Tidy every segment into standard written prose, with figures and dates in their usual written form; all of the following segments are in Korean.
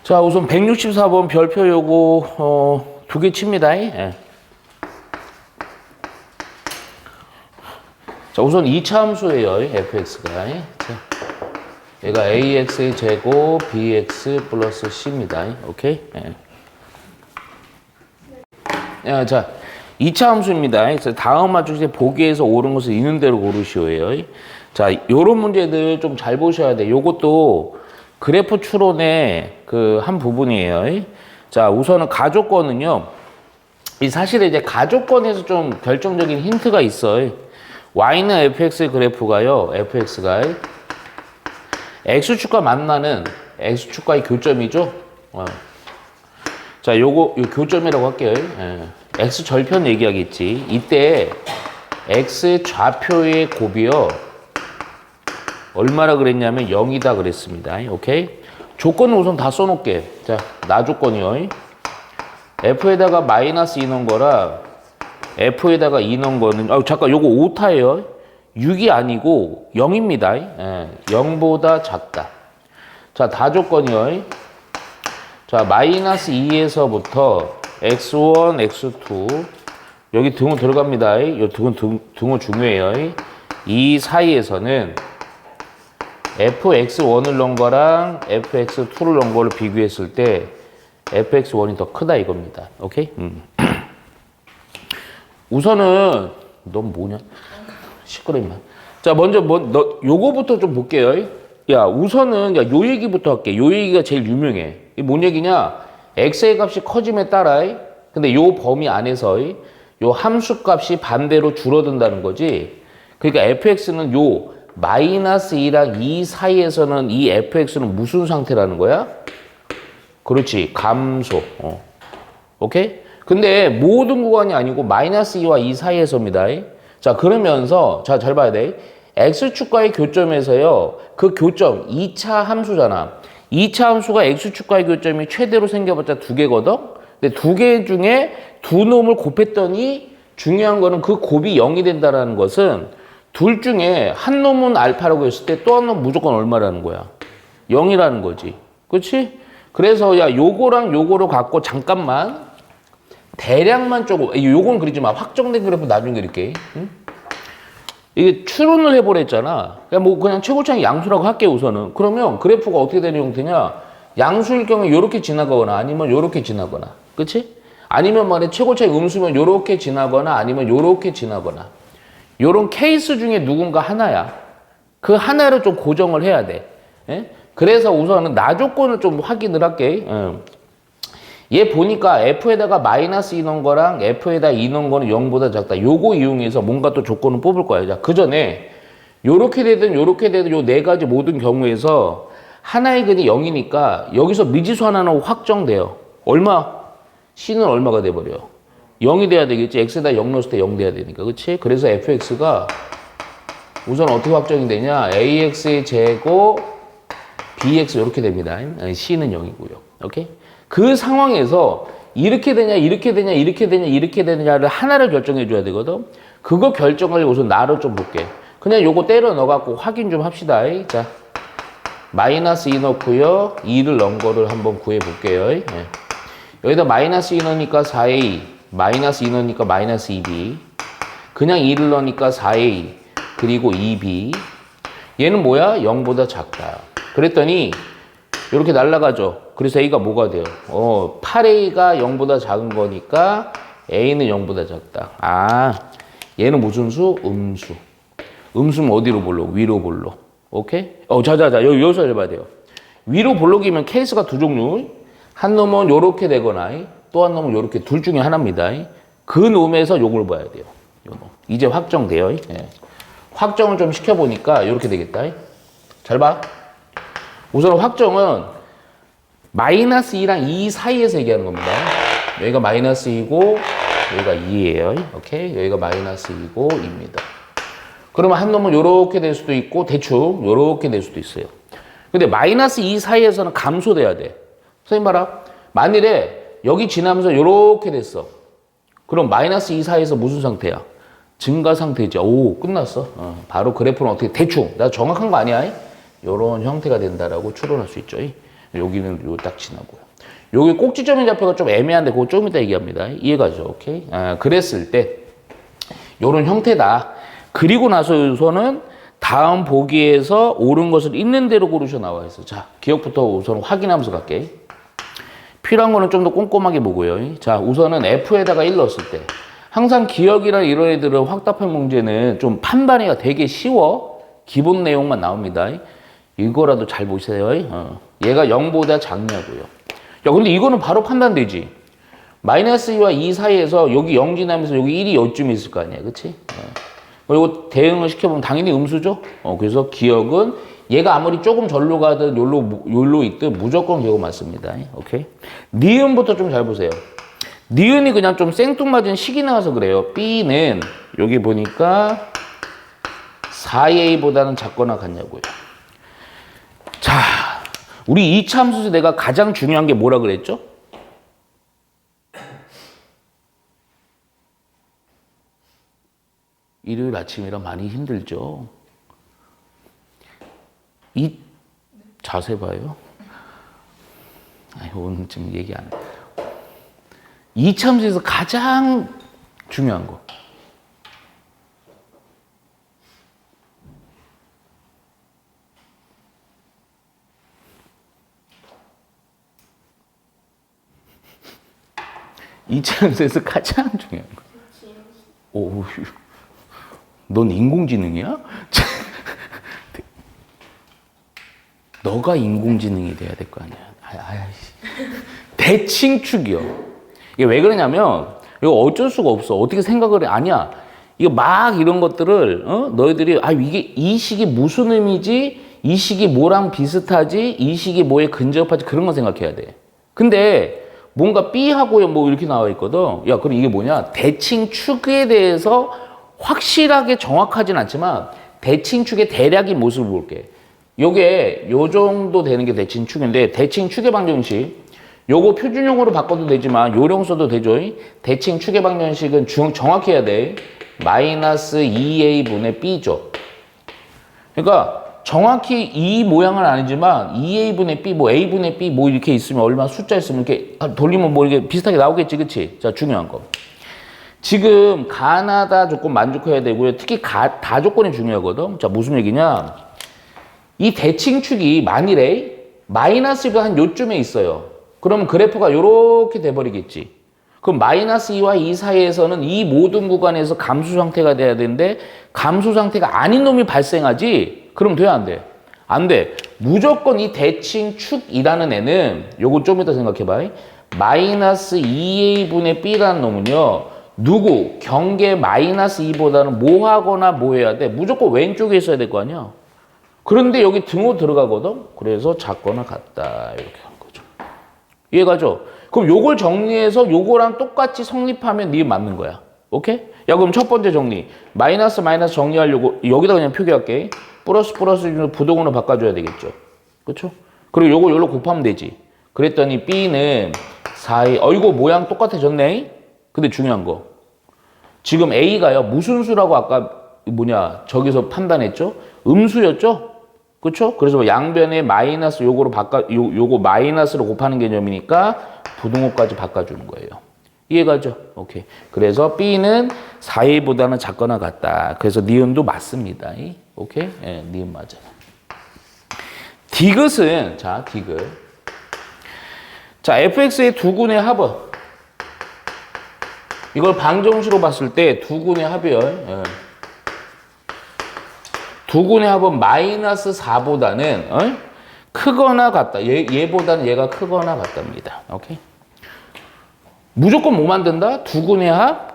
자, 우선 164번 별표 요거 두 개 칩니다. 예. 자, 우선 2차 함수예요. fx가. 자, 얘가 ax의 제곱 bx 플러스 c입니다. 오케이? 예. 자, 2차 함수입니다. 그래서 다음 마주제 보기에서 옳은 것을 있는 대로 고르시오예요. 자, 요런 문제들 좀 잘 보셔야 돼. 요것도 그래프 추론의 그 한 부분이에요. 자, 우선은 가조건은요. 이 사실은 이제 가조건에서 좀 결정적인 힌트가 있어요. y는 fx의 그래프가요. fx가 x축과 만나는 x축과의 교점이죠. 자, 요거 요 교점이라고 할게요. x 절편 얘기하겠지. 이때 x 좌표의 곱이요. 얼마나 그랬냐면 0이다 그랬습니다. 오케이? 조건은 우선 다 써놓을게. 자, 나 조건이요. f에다가 마이너스 2 넣은 거랑 f에다가 2 넣은 거는 잠깐 요거 오타예요. 6이 아니고 0입니다. 0보다 작다. 자, 다 조건이요. 자, 마이너스 2에서부터 x1, x2 여기 등호 들어갑니다. 이 등호 중요해요. 이 사이에서는 fx1을 넣은 거랑 fx2를 넣은 거를 비교했을 때 fx1이 더 크다 이겁니다. 오케이? 우선은 넌 뭐냐? 시끄러 임마. 자, 먼저 요거부터 좀 볼게요. 야, 우선은 요 얘기부터 할게. 요 얘기가 제일 유명해. 이게 뭔 얘기냐? x의 값이 커짐에 따라 근데 요 범위 안에서 요 함수 값이 반대로 줄어든다는 거지. 그러니까 fx는 요 마이너스 2랑 2 사이에서는 이 fx는 무슨 상태라는 거야? 그렇지. 감소. 오케이? 근데 모든 구간이 아니고 마이너스 2와 2 사이에서입니다. 자, 그러면서 자, 잘 봐야 돼. x축과의 교점에서요. 그 교점 2차 함수잖아. 2차 함수가 x축과의 교점이 최대로 생겨봤자 두 개거든. 근데 두 개 중에 두 놈을 곱했더니 중요한 거는 그 곱이 0이 된다는 것은 둘 중에 한 놈은 알파라고 했을 때 또 한 놈은 무조건 얼마라는 거야? 0이라는 거지. 그렇지? 그래서 야, 요거랑 요거로 갖고 잠깐만 대략만 조금, 요건 그리지 마. 확정된 그래프 나중에 그릴게. 응? 이게 추론을 해보랬잖아. 그냥 최고차이 양수라고 할게 우선은. 그러면 그래프가 어떻게 되는 형태냐? 양수일 경우에 요렇게 지나가거나 아니면 요렇게 지나거나. 그치? 아니면 말해 최고차이 음수면 요렇게 지나거나 아니면 요렇게 지나거나. 요런 케이스 중에 누군가 하나야. 그 하나를 좀 고정을 해야 돼. 예? 그래서 우선은 나 조건을 좀 확인을 할게. 얘 보니까 f에다가 마이너스 2 넣은 거랑 f에다 2 넣은 거는 0보다 작다. 요거 이용해서 뭔가 또 조건을 뽑을 거야. 자, 그 전에 요렇게 되든 요렇게 되든 요 네 가지 모든 경우에서 하나의 근이 0이니까 여기서 미지수 하나는 확정돼요. 얼마? c는 얼마가 돼버려? 0이 돼야 되겠지. x에다 0 넣었을 때 0 돼야 되니까. 그치? 그래서 fx가 우선 어떻게 확정이 되냐? ax의 제곱 bx 이렇게 됩니다. c는 0이고요. 오케이? 그 상황에서 이렇게 되냐, 이렇게 되냐, 이렇게 되냐, 이렇게 되냐를 하나를 결정해 줘야 되거든. 그거 결정을 우선 나를 좀 볼게. 그냥 요거 때려 넣어갖고 확인 좀 합시다. 자, 마이너스 2 넣고요. 2를 넣은 거를 한번 구해 볼게요. 여기다 마이너스 2 넣으니까 4a, 마이너스 2 넣으니까 마이너스 2b, 그냥 2를 넣으니까 4a, 그리고 2b. 얘는 뭐야? 0보다 작다. 그랬더니 이렇게 날아가죠. 그래서 a가 뭐가 돼요? 8a가 0보다 작은 거니까 a는 0보다 작다. 아, 얘는 무슨 수? 음수. 음수는 어디로 볼로? 위로 볼로. 오케이? 자자자. 여기서 해봐야 돼요. 위로 볼록이면 케이스가 두 종류. 한 놈은 요렇게 되거나 또 한 놈은 요렇게 둘 중에 하나입니다. 그 놈에서 요걸 봐야 돼요. 요 놈. 이제 확정돼요. 확정을 좀 시켜보니까 요렇게 되겠다. 잘 봐. 우선 확정은 마이너스 2랑 2 사이에서 얘기하는 겁니다. 여기가 마이너스 2고 여기가 2예요. 오케이? 여기가 마이너스 2고 2입니다. 그러면 한 놈은 요렇게 될 수도 있고 대충 요렇게 될 수도 있어요. 근데 마이너스 2 사이에서는 감소돼야 돼. 선생님 봐라. 만일에 여기 지나면서 요렇게 됐어. 그럼 마이너스 2 사이에서 무슨 상태야? 증가 상태죠. 오, 끝났어. 바로 그래프는 어떻게 대충 나 정확한 거 아니야? 요런 형태가 된다라고 추론할 수 있죠. 여기는 요 딱 지나고요. 여기 꼭지점의 좌표가 좀 애매한데 그거 좀 이따 얘기합니다. 이해가죠? 오케이? 그랬을 때 요런 형태다. 그리고 나서는 다음 보기에서 옳은 것을 있는 대로 고르셔 나와 있어. 자, 기억부터 우선 확인하면서 갈게. 필요한 거는 좀 더 꼼꼼하게 보고요. 자, 우선은 F에다가 1 넣었을 때 항상 기억이나 이런 애들은 확답형 문제는 좀 판단이 되게 쉬워. 기본 내용만 나옵니다. 이거라도 잘 보세요. 얘가 0보다 작냐고요. 야, 근데 이거는 바로 판단되지. 마이너스 2와 2 사이에서 여기 0 지나면서 여기 1이 요쯤 있을 거 아니야. 그치? 그리고 대응을 시켜보면 당연히 음수죠. 그래서 기억은 얘가 아무리 조금 절로 가든 요로 있든 무조건 기억은 맞습니다. 오케이? 니은부터 좀 잘 보세요. 니은이 그냥 좀 생뚱맞은 식이 나와서 그래요. B는 여기 보니까 4A보다는 작거나 같냐고요. 자, 우리 이차 함수에서 내가 가장 중요한 게 뭐라 그랬죠? 일요일 아침이라 많이 힘들죠. 이 자세 봐요. 오늘 지금 얘기 안 해. 이차 함수에서 가장 중요한 거. 이차 함수에서 가장 중요한 거. 오, 넌 인공지능이야? 너가 인공지능이 돼야 될 거 아니야. 대칭축이요. 이게 왜 그러냐면 이거 어쩔 수가 없어. 어떻게 생각을 해? 아니야. 이거 막 이런 것들을 너희들이 이게 이 식이 무슨 의미지? 이 식이 뭐랑 비슷하지? 이 식이 뭐에 근접하지? 그런 거 생각해야 돼. 근데 뭔가 B하고요 뭐 이렇게 나와 있거든. 야, 그럼 이게 뭐냐? 대칭축에 대해서 확실하게 정확하진 않지만 대칭축의 대략의 모습을 볼게. 요게 요 정도 되는 게 대칭축인데 대칭축의 방정식 요거 표준용어로 바꿔도 되지만 요령 써도 되죠. 대칭축의 방정식은 정확히 해야 돼. 마이너스 2a분의 b죠. 그러니까 정확히 이 모양은 아니지만 2a분의 b, 뭐 a분의 b 뭐 이렇게 있으면 얼마 숫자 있으면 이렇게 돌리면 뭐 이렇게 비슷하게 나오겠지, 그치? 자, 중요한 거. 지금 가나다 조건 만족해야 되고요. 특히 다 조건이 중요하거든. 자, 무슨 얘기냐? 이 대칭축이 만일에 마이너스가 한 요쯤에 있어요. 그러면 그래프가 요렇게 돼버리겠지. 그럼 마이너스 2와 2 사이에서는 이 모든 구간에서 감수 상태가 돼야 되는데 감수 상태가 아닌 놈이 발생하지? 그럼 돼야 안 돼? 안 돼. 무조건 이 대칭축이라는 애는 요거 좀 이따 생각해봐. 마이너스 2a분의 b라는 놈은요. 누구? 경계 마이너스 2보다는 뭐 하거나 뭐 해야 돼? 무조건 왼쪽에 있어야 될 거 아니야? 그런데 여기 등호 들어가거든? 그래서 작거나 같다. 이렇게 하는 거죠. 이해가죠? 그럼 요걸 정리해서 요거랑 똑같이 성립하면 니 맞는 거야. 오케이? 야, 그럼 첫 번째 정리. 마이너스 마이너스 정리하려고 여기다 그냥 표기할게. 플러스 부동으로 바꿔줘야 되겠죠. 그쵸? 그리고 요거 요로 곱하면 되지. 그랬더니 B는 4A. 이거 모양 똑같아졌네? 근데 중요한 거. 지금 A가요. 무슨 수라고 아까 저기서 판단했죠? 음수였죠? 그쵸? 그래서 양변에 마이너스 요거로 요거 마이너스로 곱하는 개념이니까 부등호까지 바꿔주는 거예요. 이해가죠? 오케이. 그래서 B는 4A보다는 작거나 같다. 그래서 니은도 맞습니다. 오케이? 예, 니은 맞아요. 디귿은, 자, 디귿. 자, fx의 두 군의 합은 이걸 방정식으로 봤을 때 두 군의 합이요. 예. 두 군의 합은 마이너스 4보다는 크거나 같다. 얘보다는 얘가 크거나 같답니다. 오케이? 무조건 뭐 만든다? 두 군의 합,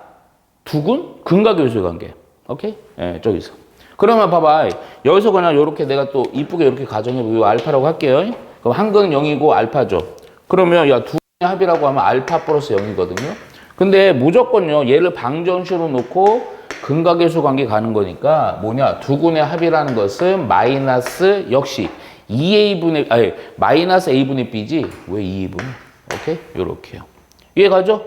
두 군, 근각요소의 관계. 오케이? 예, 저기서. 그러면 봐봐. 여기서 그냥 이렇게 내가 또 이쁘게 이렇게 가정해보고 알파라고 할게요. 그럼 한 근은 0이고 알파죠. 그러면 야, 두 군의 합이라고 하면 알파 플러스 0이거든요. 근데 무조건요, 얘를 방정식으로 놓고 근각계수 관계 가는 거니까 두 군의 합이라는 것은 마이너스 역시 마이너스 a분의 b지. 왜 2분의? 오케이? 요렇게요. 이해가죠?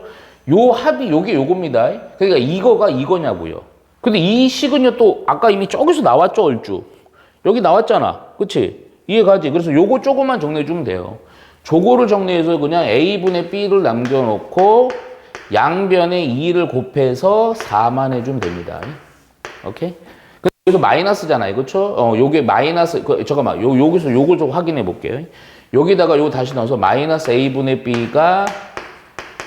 요 합이 요겁니다. 그러니까 이거가 이거냐고요. 근데 이 식은요 또 아까 이미 저기서 나왔죠, 얼추. 여기 나왔잖아. 그치? 이해가지? 그래서 요거 조금만 정리해주면 돼요. 저거를 정리해서 그냥 a분의 b를 남겨놓고 양변에 2를 곱해서 4만 해주면 됩니다. 오케이? 그래서 마이너스잖아요. 그쵸? 요게 마이너스, 잠깐만. 여기서 요걸 좀 확인해 볼게요. 여기다가 요거 다시 넣어서 마이너스 a분의 b가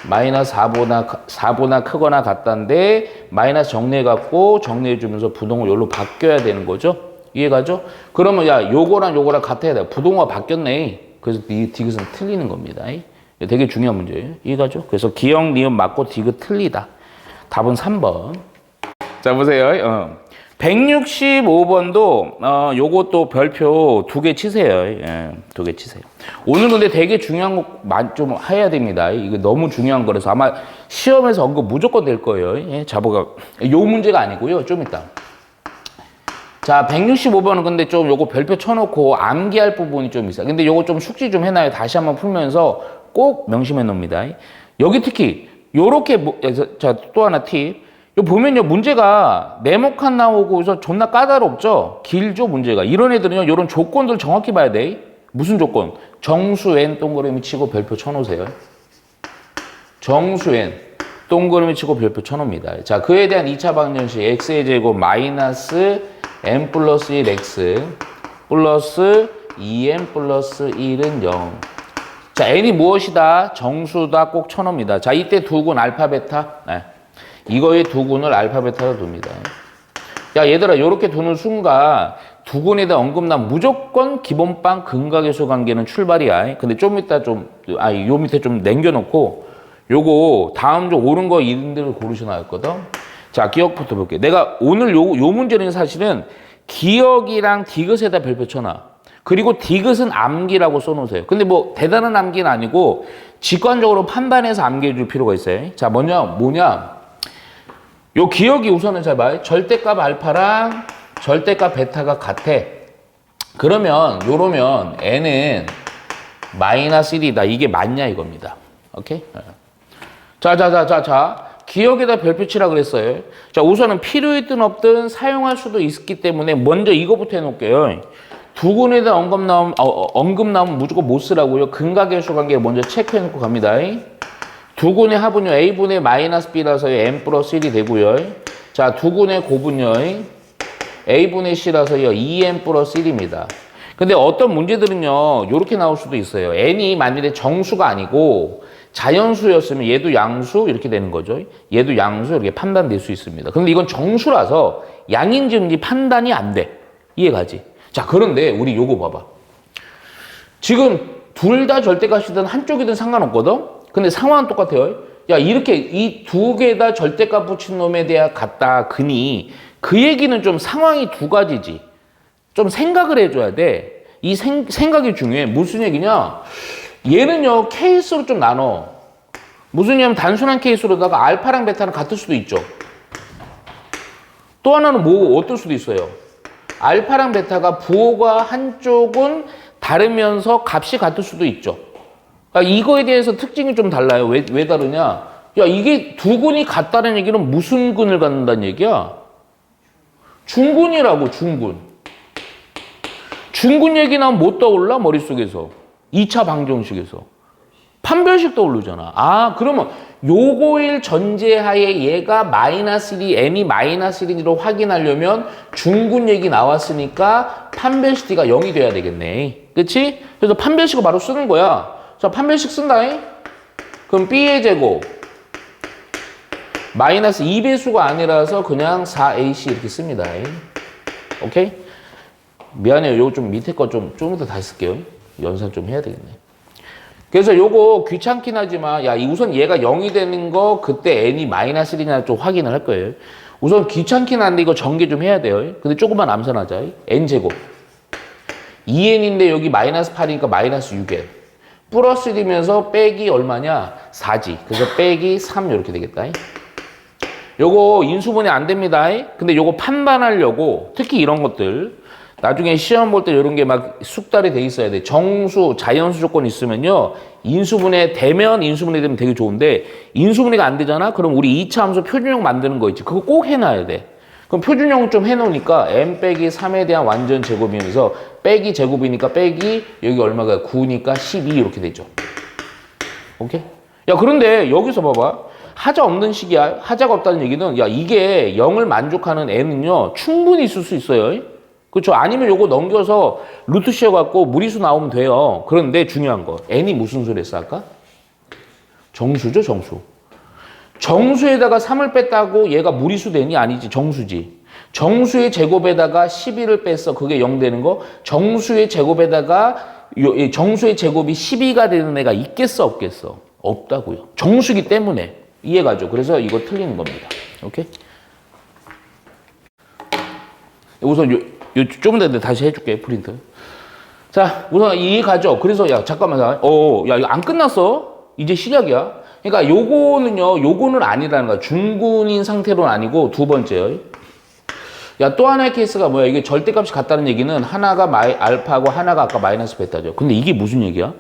마이너스 4보다 크거나 같다인데 마이너스 정리해갖고 정리해주면서 부동호 여기로 바뀌어야 되는 거죠. 이해가죠? 그러면 야 요거랑 요거랑 같아야 돼. 부동호가 바뀌었네. 그래서 이 디귿은 틀리는 겁니다. 되게 중요한 문제예요. 이해가죠? 그래서 기역, 니은 맞고 디귿 틀리다. 답은 3번. 자 보세요. 165번도 요것도 별표 2개 치세요. 예, 2개 치세요. 오늘 근데 되게 중요한 거 좀 해야 됩니다. 이거 너무 중요한 거라서 아마 시험에서 언급 무조건 될 거예요. 예, 자보가 요 문제가 아니고요. 좀 이따. 자, 165번은 근데 좀 요거 별표 쳐놓고 암기할 부분이 좀 있어요. 근데 요거 좀 숙지 좀 해놔요. 다시 한번 풀면서 꼭 명심해 놓습니다. 여기 특히 요렇게 자, 또 하나 팁. 요 보면요 문제가 네모칸 나오고서 존나 까다롭죠. 길죠 문제가. 이런 애들은요 요런 조건들 정확히 봐야 돼. 무슨 조건? 정수 n 동그라미 치고 별표 쳐놓으세요. 정수 n 동그라미 치고 별표 쳐놓습니다. 자 그에 대한 2차 방정식 x의 제곱 마이너스 n 플러스 1x 플러스 2n 플러스 1은 0. 자 n이 무엇이다? 정수다. 꼭 쳐놓습니다. 자 이때 두군 알파 베타. 네. 이거의 두군을 알파 베타로 둡니다. 야 얘들아 요렇게 두는 순간 두군에다 언급난 무조건 기본빵 근각계수 관계는 출발이야. 근데 좀 이따 요 밑에 좀 남겨놓고 요거 다음 주 옳은 거 이름들을 고르셔 나왔거든. 자 기억부터 볼게요. 내가 오늘 요 문제는 사실은 기억이랑 디귿에다 별표 쳐놔. 그리고 디귿은 암기라고 써놓으세요. 근데 뭐 대단한 암기는 아니고 직관적으로 판단해서 암기해 줄 필요가 있어요. 자 먼저 뭐냐? 요 기억이 우선은 잘 봐요. 절대값 알파랑 절대값 베타가 같아. 그러면 요러면 n은 마이너스 1이다. 이게 맞냐 이겁니다. 오케이? 자. 기억에다 별표 치라 그랬어요. 자 우선은 필요했든 없든 사용할 수도 있기 때문에 먼저 이거부터 해놓을게요. 두군에다 언급 나오면 무조건 못 쓰라고요. 근각계수 관계 먼저 체크해놓고 갑니다. 두군의 합은요 a분의 마이너스 b라서 n 플러스 1이 되고요. 자 두군의 곱은요 a분의 c라서요 2n 플러스 1입니다. 근데 어떤 문제들은요 이렇게 나올 수도 있어요. n이 만일에 정수가 아니고 자연수였으면 얘도 양수 이렇게 되는 거죠. 얘도 양수 이렇게 판단될 수 있습니다. 근데 이건 정수라서 양인지 음인지 판단이 안 돼. 이해가지? 자 그런데 우리 요거 봐봐. 지금 둘 다 절대값이든 한쪽이든 상관없거든. 근데 상황은 똑같아요. 야 이렇게 이 두 개 다 절대값 붙인 놈에 대해 같다 그니 그 얘기는 좀 상황이 두 가지지. 좀 생각을 해줘야 돼. 이 생각이 중요해. 무슨 얘기냐? 얘는요 케이스로 좀 나눠. 무슨 얘기냐면 단순한 케이스로다가 알파랑 베타는 같을 수도 있죠. 또 하나는 뭐 어떨 수도 있어요. 알파랑 베타가 부호가 한쪽은 다르면서 값이 같을 수도 있죠. 그러니까 이거에 대해서 특징이 좀 달라요. 왜 다르냐? 야, 이게 두 군이 같다는 얘기는 무슨 군을 갖는다는 얘기야? 중군이라고, 중군. 중군 얘기 나오면 못 떠올라? 머릿속에서. 2차 방정식에서. 판별식 떠오르잖아. 아, 그러면 요거일 전제하에 얘가 마이너스 1이 n이 마이너스 1인지로 확인하려면 중군 얘기 나왔으니까 판별식 d가 0이 돼야 되겠네. 그치? 그래서 판별식을 바로 쓰는 거야. 자, 판별식 쓴다. 그럼 b의 제곱 마이너스 2배수가 아니라서 그냥 4ac 이렇게 씁니다. 오케이? 미안해요. 요거 좀 밑에 거 좀 이따 다시 쓸게요. 연산 좀 해야 되겠네. 그래서 요거 귀찮긴 하지만 야 우선 얘가 0이 되는 거 그때 n이 마이너스 1이냐 좀 확인을 할 거예요. 우선 귀찮긴 한데 이거 전개 좀 해야 돼요. 근데 조금만 암산하자. n제곱 2n인데 여기 마이너스 8이니까 마이너스 6n 플러스 1이면서 빼기 얼마냐? 4지. 그래서 빼기 3 이렇게 되겠다. 요거 인수분해 안 됩니다. 근데 요거 판단하려고 특히 이런 것들 나중에 시험 볼 때 이런 게 막 숙달이 돼 있어야 돼. 정수, 자연수 조건 있으면요. 인수분해 되면 인수분해 되면 되게 좋은데 인수분해가 안 되잖아? 그럼 우리 2차 함수 표준형 만드는 거 있지. 그거 꼭 해놔야 돼. 그럼 표준형 좀 해놓으니까 n 빼기 3에 대한 완전 제곱이면서 빼기 제곱이니까 빼기 여기 얼마가 9니까 12 이렇게 되죠. 오케이? 야 그런데 여기서 봐봐. 하자 없는 식이야. 하자가 없다는 얘기는 야 이게 0을 만족하는 n은요 충분히 있을 수 있어요. 그렇죠? 아니면 요거 넘겨서 루트 씌워갖고 무리수 나오면 돼요. 그런데 중요한 거 n이 무슨 소리 했어 아까? 정수죠 정수. 정수에다가 3을 뺐다고 얘가 무리수 되니? 아니지 정수지. 정수의 제곱에다가 12를 뺐어. 그게 0 되는 거. 정수의 제곱에다가 정수의 제곱이 12가 되는 애가 있겠어 없겠어? 없다고요. 정수기 때문에. 이해가죠? 그래서 이거 틀리는 겁니다. 오케이? 우선 좀 이따 다시 해줄게 프린트. 자 우선 이해가죠? 그래서 야 잠깐만 야 이거 안 끝났어. 이제 시작이야. 그러니까 요거는 아니라는 거야. 중군인 상태로는 아니고 두 번째요. 야 또 하나의 케이스가 뭐야? 이게 절대값이 같다는 얘기는 하나가 알파고 하나가 아까 마이너스 베타죠. 근데 이게 무슨 얘기야?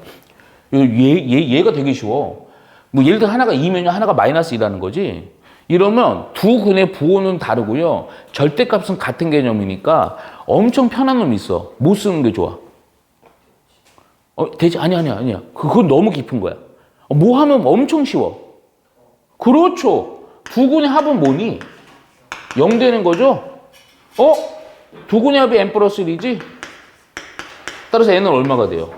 얘가 되게 쉬워. 뭐 예를 들어 하나가 2면요 하나가 마이너스 2라는 거지. 이러면 두 근의 부호는 다르고요. 절대값은 같은 개념이니까 엄청 편한 놈이 있어. 못 쓰는 게 좋아. 되지? 아니야. 그건 너무 깊은 거야. 뭐 하면 엄청 쉬워. 그렇죠. 두 근의 합은 뭐니? 0 되는 거죠? 두 근의 합이 n 플러스 1이지? 따라서 n은 얼마가 돼요?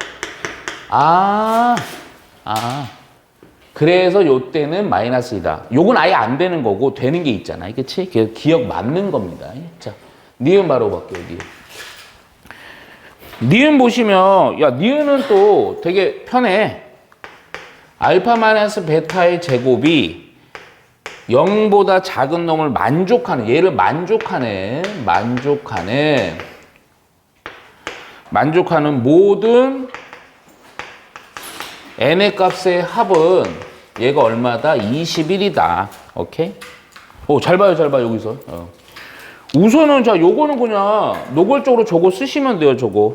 그래서 요때는 마이너스 2다. 요건 아예 안 되는 거고 되는 게 있잖아. 그치? 기억 맞는 겁니다. 자, 니은 바로 볼게요. 니은 보시면 야 니은은 또 되게 편해. 알파 마이너스 베타의 제곱이 0보다 작은 놈을 만족하는 얘를 만족하는 모든 n의 값의 합은 얘가 얼마다? 21이다. 오케이? 잘 봐요 여기서. 우선은 자 요거는 그냥 노골적으로 저거 쓰시면 돼요. 저거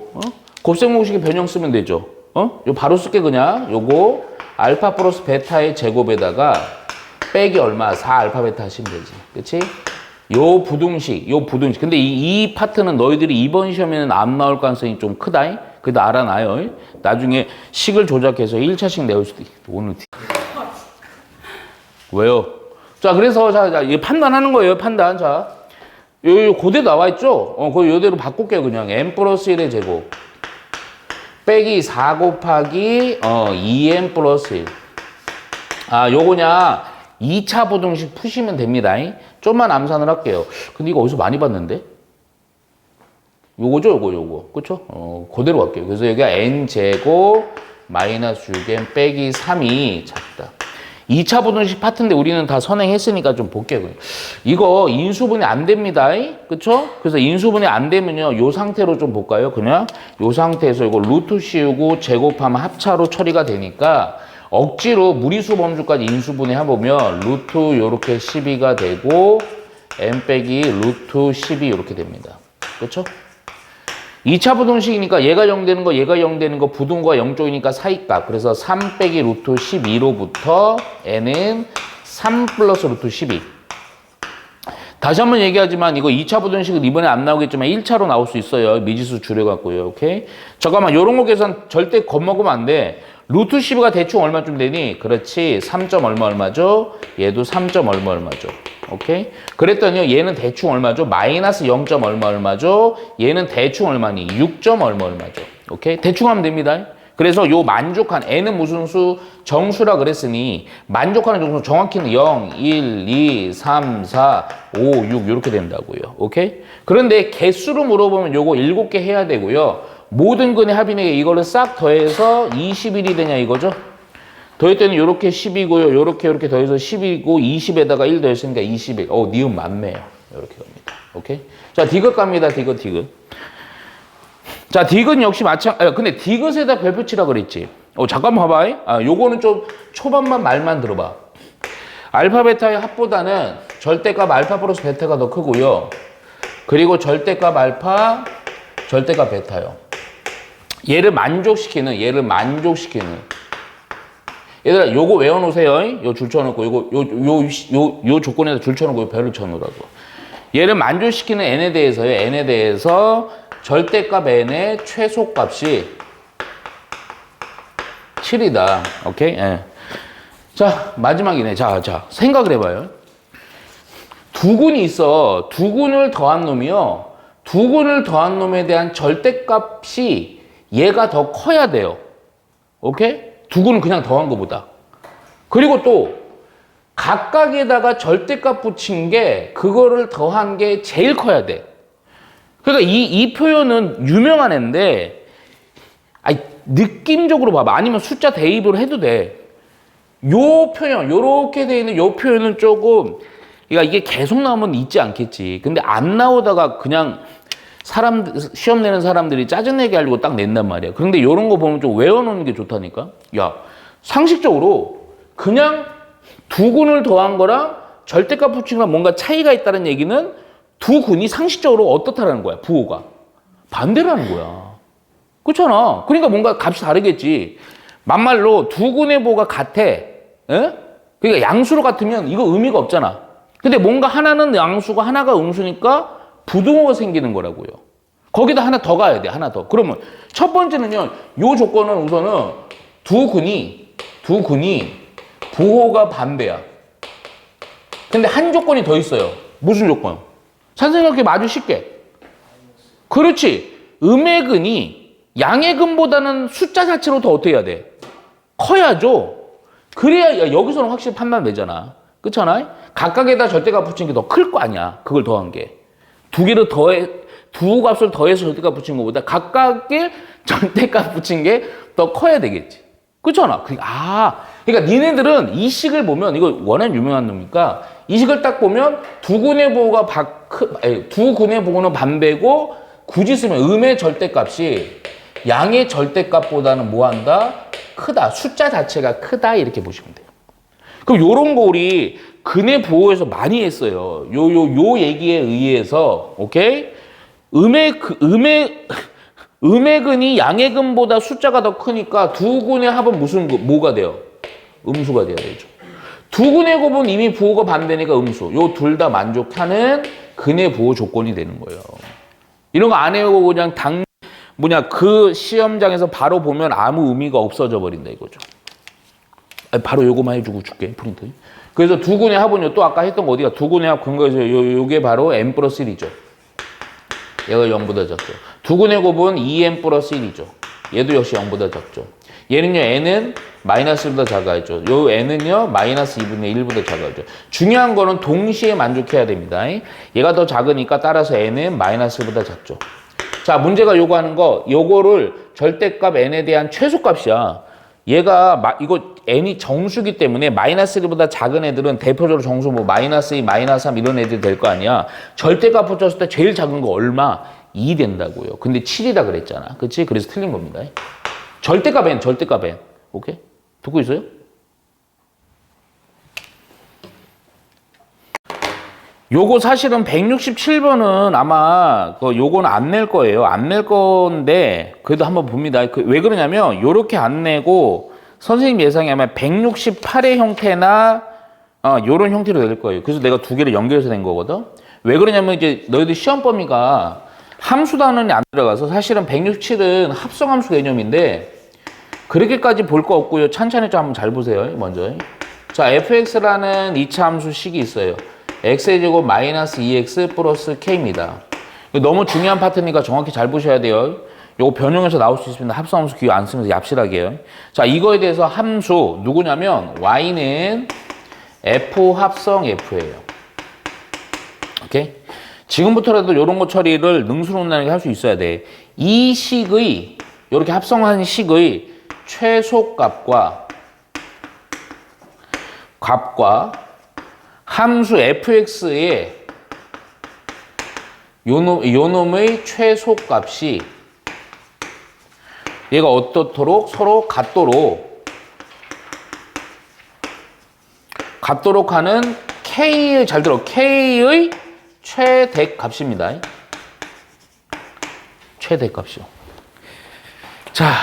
곱셈공식의 변형 쓰면 되죠. 요 바로 쓸게 그냥. 요거 알파 플러스 베타의 제곱에다가 빼기 얼마? 4 알파 베타 하시면 되지. 그치? 요 부등식. 근데 이 파트는 너희들이 이번 시험에는 안 나올 가능성이 좀 크다. 그래도 알아놔요. 나중에 식을 조작해서 1차식 내올 수도 있어. 오늘 왜요? 자, 그래서 자, 이 판단하는 거예요. 판단. 자, 요 고대 나와 있죠? 그거 요대로 바꿀게요. 그냥 n 플러스 1의 제곱 빼기 4 곱하기 2n 플러스 1. 요거냐 2차 부등식 푸시면 됩니다. 좀만 암산을 할게요. 근데 이거 어디서 많이 봤는데? 요거죠, 요거. 그쵸? 그대로 갈게요. 그래서 여기가 n제곱 마이너스 6n 빼기 3이 작다. 2차 부등식 파트인데 우리는 다 선행했으니까 좀 볼게요. 이거 인수분해 안 됩니다. 그쵸? 그래서 인수분해 안 되면요. 요 상태로 좀 볼까요? 그냥 요 상태에서 이거 루트 씌우고 제곱하면 합차로 처리가 되니까 억지로 무리수 범주까지 인수분해 해보면 루트 요렇게 12가 되고 n 빼기 루트 12 이렇게 됩니다. 그렇죠? 2차 부등식이니까 얘가 0 되는 거 얘가 0 되는 거 부등호가 0쪽이니까 사이값. 그래서 3 빼기 루트 12로부터 n은 3 플러스 루트 12. 다시 한번 얘기하지만 이거 2차 부등식은 이번에 안 나오겠지만 1차로 나올 수 있어요. 미지수 줄여갖고요. 오케이? 잠깐만 요런 거 계산 절대 겁먹으면 안 돼. 루트 12가 대충 얼마쯤 되니? 그렇지. 3점 얼마죠? 얘도 3점 얼마죠? 오케이? 그랬더니 얘는 대충 얼마죠? 마이너스 0점 얼마죠? 얘는 대충 얼마니? 6점 얼마죠? 오케이? 대충 하면 됩니다. 그래서 요 만족한 n은 무슨 수? 정수라 그랬으니 만족하는 정수 정확히는 0, 1, 2, 3, 4, 5, 6 이렇게 된다고요. 오케이? 그런데 개수로 물어보면 요거 7개 해야 되고요. 모든 근의 합이네 이거를 싹 더해서 21이 되냐 이거죠? 더했더니 요렇게 10이고요. 요렇게 더해서 10이고 20에다가 1 더했으니까 21. 니은 맞네요. 이렇게 갑니다. 오케이? 자, 디귿 갑니다. 디귿. 자, 디귿 역시 근데 디귿에다 별표 치라 그랬지. 잠깐만 봐봐. 요거는 좀 초반만 말만 들어봐. 알파 베타의 합보다는 절대값 알파 플러스 베타가 더 크고요. 그리고 절대값 알파, 절대값 베타요. 얘를 만족시키는. 얘들아, 요거 외워놓으세요. 요 줄 쳐놓고, 요 조건에서 줄 쳐놓고, 요 별을 쳐놓으라고. 얘를 만족시키는 n에 대해서요. n에 대해서 절대값 n의 최소값이 7이다. 오케이? 예. 자, 마지막이네. 자, 생각을 해봐요. 두 군이 있어. 두 군을 더한 놈이요. 두 군을 더한 놈에 대한 절대값이 얘가 더 커야 돼요. 오케이? 두 군은 그냥 더한 것보다. 그리고 또 각각에다가 절대값 붙인 게 그거를 더한 게 제일 커야 돼. 그러니까 이 표현은 유명한 애인데 아니, 느낌적으로 봐봐. 아니면 숫자 대입을 해도 돼. 요 표현, 요렇게 돼 있는 요 표현은 조금, 그러니까 이게 계속 나오면 있지 않겠지. 근데 안 나오다가 그냥 시험 내는 사람들이 짜증내게 하려고 딱 낸단 말이야. 그런데 요런 거 보면 좀 외워놓는 게 좋다니까? 야, 상식적으로 그냥 두 군을 더한 거랑 절대값 붙인 거랑 뭔가 차이가 있다는 얘기는 두 군이 상식적으로 어떻다라는 거야, 부호가. 반대라는 거야. 그렇잖아. 그러니까 뭔가 값이 다르겠지. 만말로 두 군의 부호가 같아. 에? 그러니까 양수로 같으면 이거 의미가 없잖아. 근데 뭔가 하나는 양수고 하나가 음수니까 부등호가 생기는 거라고요. 거기다 하나 더 가야 돼. 하나 더. 그러면 첫 번째는요. 요 조건은 우선은 두 군이 부호가 반대야. 근데 한 조건이 더 있어요. 무슨 조건? 잘 생각해. 아주 쉽게. 그렇지. 음의 근이 양의 근보다는 숫자 자체로 더 어떻게 해야 돼? 커야죠. 그래야 여기서는 확실히 판단되잖아. 그렇잖아? 각각에다 절대값 붙인 게 더 클 거 아니야. 그걸 더한 게. 두 개를 두 값을 더해서 절대값 붙인 것보다 각각의 절대값 붙인 게 더 커야 되겠지. 그렇잖아. 그러니까 니네들은 이 식을 보면 이거 워낙 유명한 놈이니까 이 식을 딱 보면 두 군의 부호는 반배고 굳이 쓰면 음의 절대값이 양의 절대값보다는 뭐한다? 크다. 숫자 자체가 크다. 이렇게 보시면 돼요. 그럼 요런 거 우리 근의 부호에서 많이 했어요. 요 얘기에 의해서, 오케이? 음의 근이 양의 근보다 숫자가 더 크니까 두 군의 합은 뭐가 돼요? 음수가 돼야 되죠. 두 군의 곱은 이미 부호가 반대니까 음수. 요 둘 다 만족하는 근의 부호 조건이 되는 거예요. 이런 거 안 해오고 그냥 그 시험장에서 바로 보면 아무 의미가 없어져 버린다 이거죠. 바로 요거만 해주고 줄게, 프린트. 그래서 두 군의 합은요, 또 아까 했던 거 어디가? 두 군의 합 근거에서 요게 바로 n 플러스 1이죠. 얘가 0보다 작죠. 두 군의 곱은 2n 플러스 1이죠. 얘도 역시 0보다 작죠. 얘는요, n은 마이너스 1보다 작아야죠. 요 n은요, 마이너스 2분의 1보다 작아야죠. 중요한 거는 동시에 만족해야 됩니다. 얘가 더 작으니까 따라서 n은 마이너스 1보다 작죠. 자, 문제가 요구하는 거, 요거를 절대값 n에 대한 최소값이야. 얘가 이거 n이 정수기 때문에 마이너스 1보다 작은 애들은 대표적으로 정수 뭐 마이너스 2, 마이너스 3 이런 애들이 될 거 아니야. 절대값 붙였을 때 제일 작은 거 얼마? 2 된다고요. 근데 7이다 그랬잖아. 그치? 그래서 틀린 겁니다. 절대값 n. 오케이? 듣고 있어요? 요거 사실은 167번은 아마 요거는 안 낼 거예요. 안 낼 건데 그래도 한번 봅니다. 왜 그러냐면 요렇게 안 내고 선생님 예상이 아마 168의 형태나 요런 형태로 낼 거예요. 그래서 내가 두 개를 연결해서 낸 거거든. 왜 그러냐면 이제 너희들 시험 범위가 함수 단원이 안 들어가서 사실은 167은 합성함수 개념인데 그렇게까지 볼 거 없고요. 찬찬히 좀 한번 잘 보세요. 먼저. 자, fx라는 2차 함수 식이 있어요. x의 제곱 마이너스 2x 플러스 k입니다. 너무 중요한 파트니까 정확히 잘 보셔야 돼요. 요거 변형해서 나올 수 있습니다. 합성함수 기호 안 쓰면서 얍실하게 해요. 자, 이거에 대해서 함수 누구냐면 y는 f 합성 f예요. 오케이? 지금부터라도 요런 거 처리를 능수능란하게 할 수 있어야 돼. 이 식의 요렇게 합성한 식의 최소값과 함수 fx의 요 놈의 최소값이 얘가 어떻도록 서로 같도록 하는 k의 잘 들어 k의 최대값입니다. 최대값이요. 자,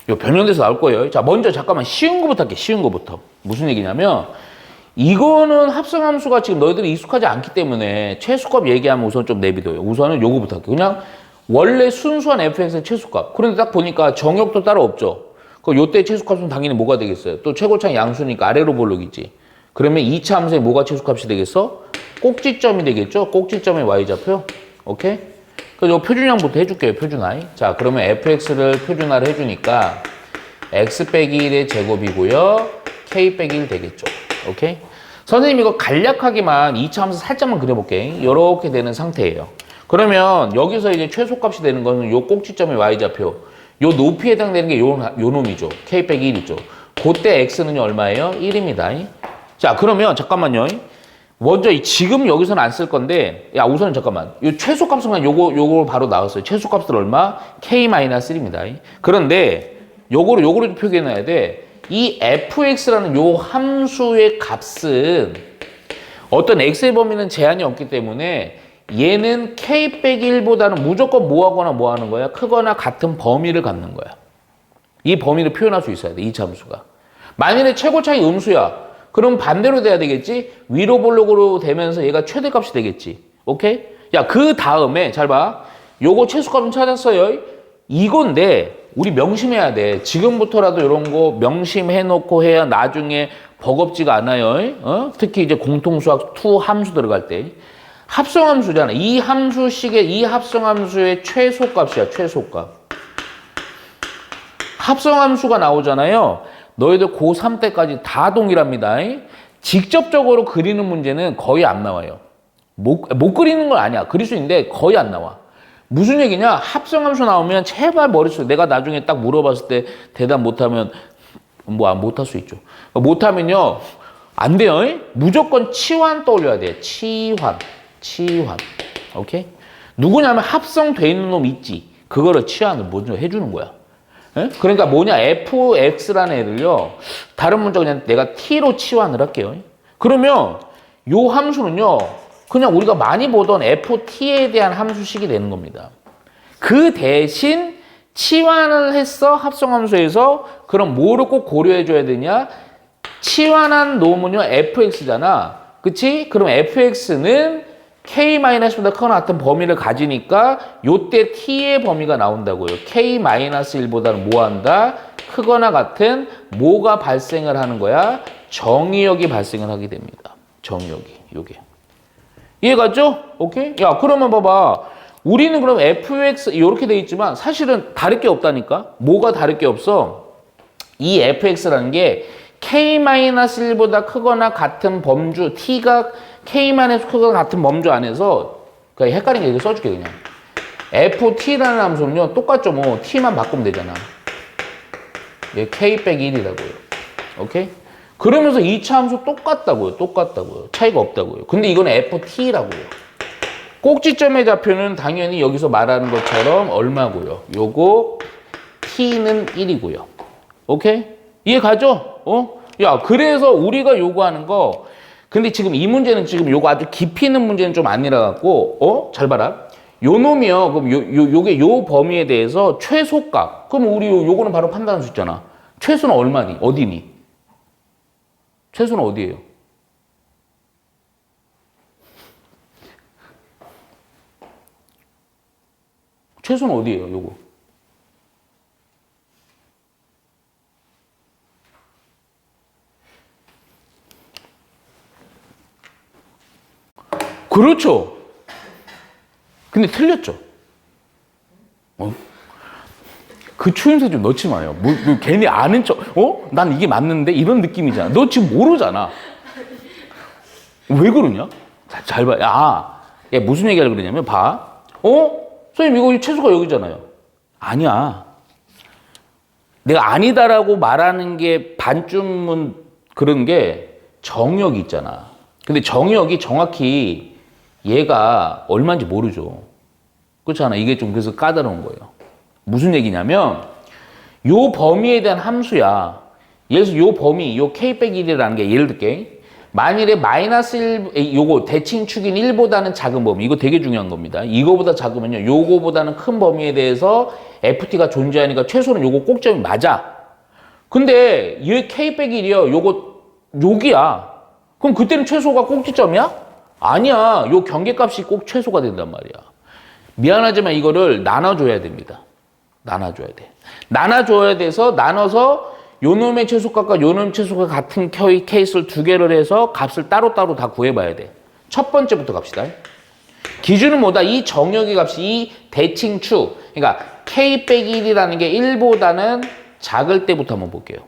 요 변형돼서 나올 거예요. 자, 먼저 잠깐만 쉬운 거부터 할게. 쉬운 거부터. 무슨 얘기냐면 이거는 합성함수가 지금 너희들이 익숙하지 않기 때문에 최소값 얘기하면 우선 좀 내비둬요. 우선은 요거부터 할게요. 그냥 원래 순수한 fx의 최소값. 그런데 딱 보니까 정역도 따로 없죠. 그럼 요때 최소값은 당연히 뭐가 되겠어요? 또 최고차이 양수니까 아래로 볼록이지. 그러면 2차 함수의 뭐가 최소값이 되겠어? 꼭지점이 되겠죠? 꼭지점의 y좌표. 오케이? 그래서 요 표준형부터 해줄게요. 표준화이. 자, 그러면 fx를 표준화를 해주니까 x 빼기 1의 제곱이고요. k 빼기 1 되겠죠. 오케이? 선생님 이거 간략하게만 2차 함수 살짝만 그려볼게. 이렇게 되는 상태예요. 그러면 여기서 이제 최소값이 되는 거는 요 꼭지점의 y좌표. 요 높이에 해당되는 게 요 놈이죠. k 빼기 1이죠. 그때 x는요 얼마예요? 1입니다. 자, 그러면 잠깐만요. 먼저 지금 여기서는 안 쓸 건데, 야, 우선은 잠깐만. 요 최소값은 요거 바로 나왔어요. 최소값은 얼마? k-1입니다. 그런데 요거를 표기해놔야 돼. 이 fx라는 요 함수의 값은 어떤 x의 범위는 제한이 없기 때문에 얘는 k 빼기 1보다는 무조건 뭐하거나 뭐하는 거야? 크거나 같은 범위를 갖는 거야. 이 범위를 표현할 수 있어야 돼. 이 함수가. 만일에 최고 차이 음수야. 그럼 반대로 돼야 되겠지? 위로 볼록으로 되면서 얘가 최대값이 되겠지. 오케이? 야, 그 다음에 잘 봐. 요거 최소값은 찾았어요. 이건데 우리 명심해야 돼. 지금부터라도 이런 거 명심해놓고 해야 나중에 버겁지가 않아요. 특히 이제 공통수학 2 함수 들어갈 때. 합성함수잖아. 이 함수식의 이 합성함수의 최소값이야. 최소값. 합성함수가 나오잖아요. 너희들 고3 때까지 다 동일합니다. 직접적으로 그리는 문제는 거의 안 나와요. 못 그리는 건 아니야. 그릴 수 있는데 거의 안 나와. 무슨 얘기냐? 합성함수 나오면 제발 머릿속에 내가 나중에 딱 물어봤을 때 대답 못하면 못할 수 있죠. 못하면요 안 돼요. 무조건 치환 떠올려야 돼. 치환. 오케이? 누구냐면 합성돼 있는 놈 있지. 그거를 치환을 먼저 해주는 거야. 에? 그러니까 뭐냐? fx라는 애를요 다른 문자 그냥 내가 t로 치환을 할게요. 그러면 요 함수는요 그냥 우리가 많이 보던 ft에 대한 함수식이 되는 겁니다. 그 대신 치환을 했어. 합성함수에서. 그럼 뭐를 꼭 고려해 줘야 되냐? 치환한 놈은요 fx잖아. 그치? 그럼 fx는 k-보다 크거나 같은 범위를 가지니까 요때 t의 범위가 나온다고요. k-1보다는 뭐 한다? 크거나 같은 뭐가 발생을 하는 거야? 정의역이 발생을 하게 됩니다. 정의역이. 요게. 이해갔죠? 오케이? 야, 그러면 봐봐. 우리는 그럼 fx 이렇게 돼 있지만 사실은 다를 게 없다니까? 뭐가 다를 게 없어? 이 fx라는 게 k-1보다 크거나 같은 범주 t가 k-1보다 크거나 같은 범주 안에서 그냥 헷갈리게 이렇게 써줄게 그냥. ft라는 함수는요 똑같죠. 뭐 t만 바꾸면 되잖아. 얘 k 빼기 1이라고요. 오케이? 그러면서 2차 함수 똑같다고요. 차이가 없다고요. 근데 이건 ft라고요. 꼭지점의 좌표는 당연히 여기서 말하는 것처럼 얼마고요? 요거 t는 1이고요. 오케이? 이해 가죠? 야, 그래서 우리가 요구하는 거 근데 지금 이 문제는 지금 요거 아주 깊이 있는 문제는 좀 아니라 갖고 잘 봐라. 요 놈이요. 그럼 요게 요 범위에 대해서 최소값. 그럼 우리 요거는 바로 판단할 수 있잖아. 최소는 얼마니? 어디니? 최소는 어디예요? 최소는 어디예요, 요거? 그렇죠. 근데 틀렸죠. 그 추임새 좀 넣지 마요. 뭐 괜히 아는 척, 난 이게 맞는데? 이런 느낌이잖아. 너 지금 모르잖아. 왜 그러냐? 잘 봐. 야, 무슨 얘기하려고 그러냐면, 봐. 선생님, 이거 최소가 여기잖아요. 아니야. 내가 아니다라고 말하는 게 반쯤은 그런 게 정역이 있잖아. 근데 정역이 정확히 얘가 얼마인지 모르죠. 그렇잖아. 이게 좀 그래서 까다로운 거예요. 무슨 얘기냐면 요 범위에 대한 함수야. 예를 들어서 요 범위, 요 k 빼기 1이라는 게 예를 들게 만일에 마이너스 1, 요거 대칭축인 1보다는 작은 범위, 이거 되게 중요한 겁니다. 이거보다 작으면요, 요거보다는 큰 범위에 대해서 ft가 존재하니까 최소는 요거 꼭점이 맞아. 근데 이 k 빼기 1이요, 요거 여기야. 그럼 그때는 최소가 꼭지점이야? 아니야. 요 경계값이 꼭 최소가 된단 말이야. 미안하지만 이거를 나눠줘야 됩니다. 나눠줘야 돼. 나눠줘야 돼서 나눠서 요놈의 최소값과 요놈의 최소값 같은 케이스를 두 개를 해서 값을 따로따로 다 구해봐야 돼. 첫 번째부터 갑시다. 기준은 뭐다? 이 정역의 값이 이 대칭축. 그러니까 k 빼기 1이라는 게 1보다는 작을 때부터 한번 볼게요.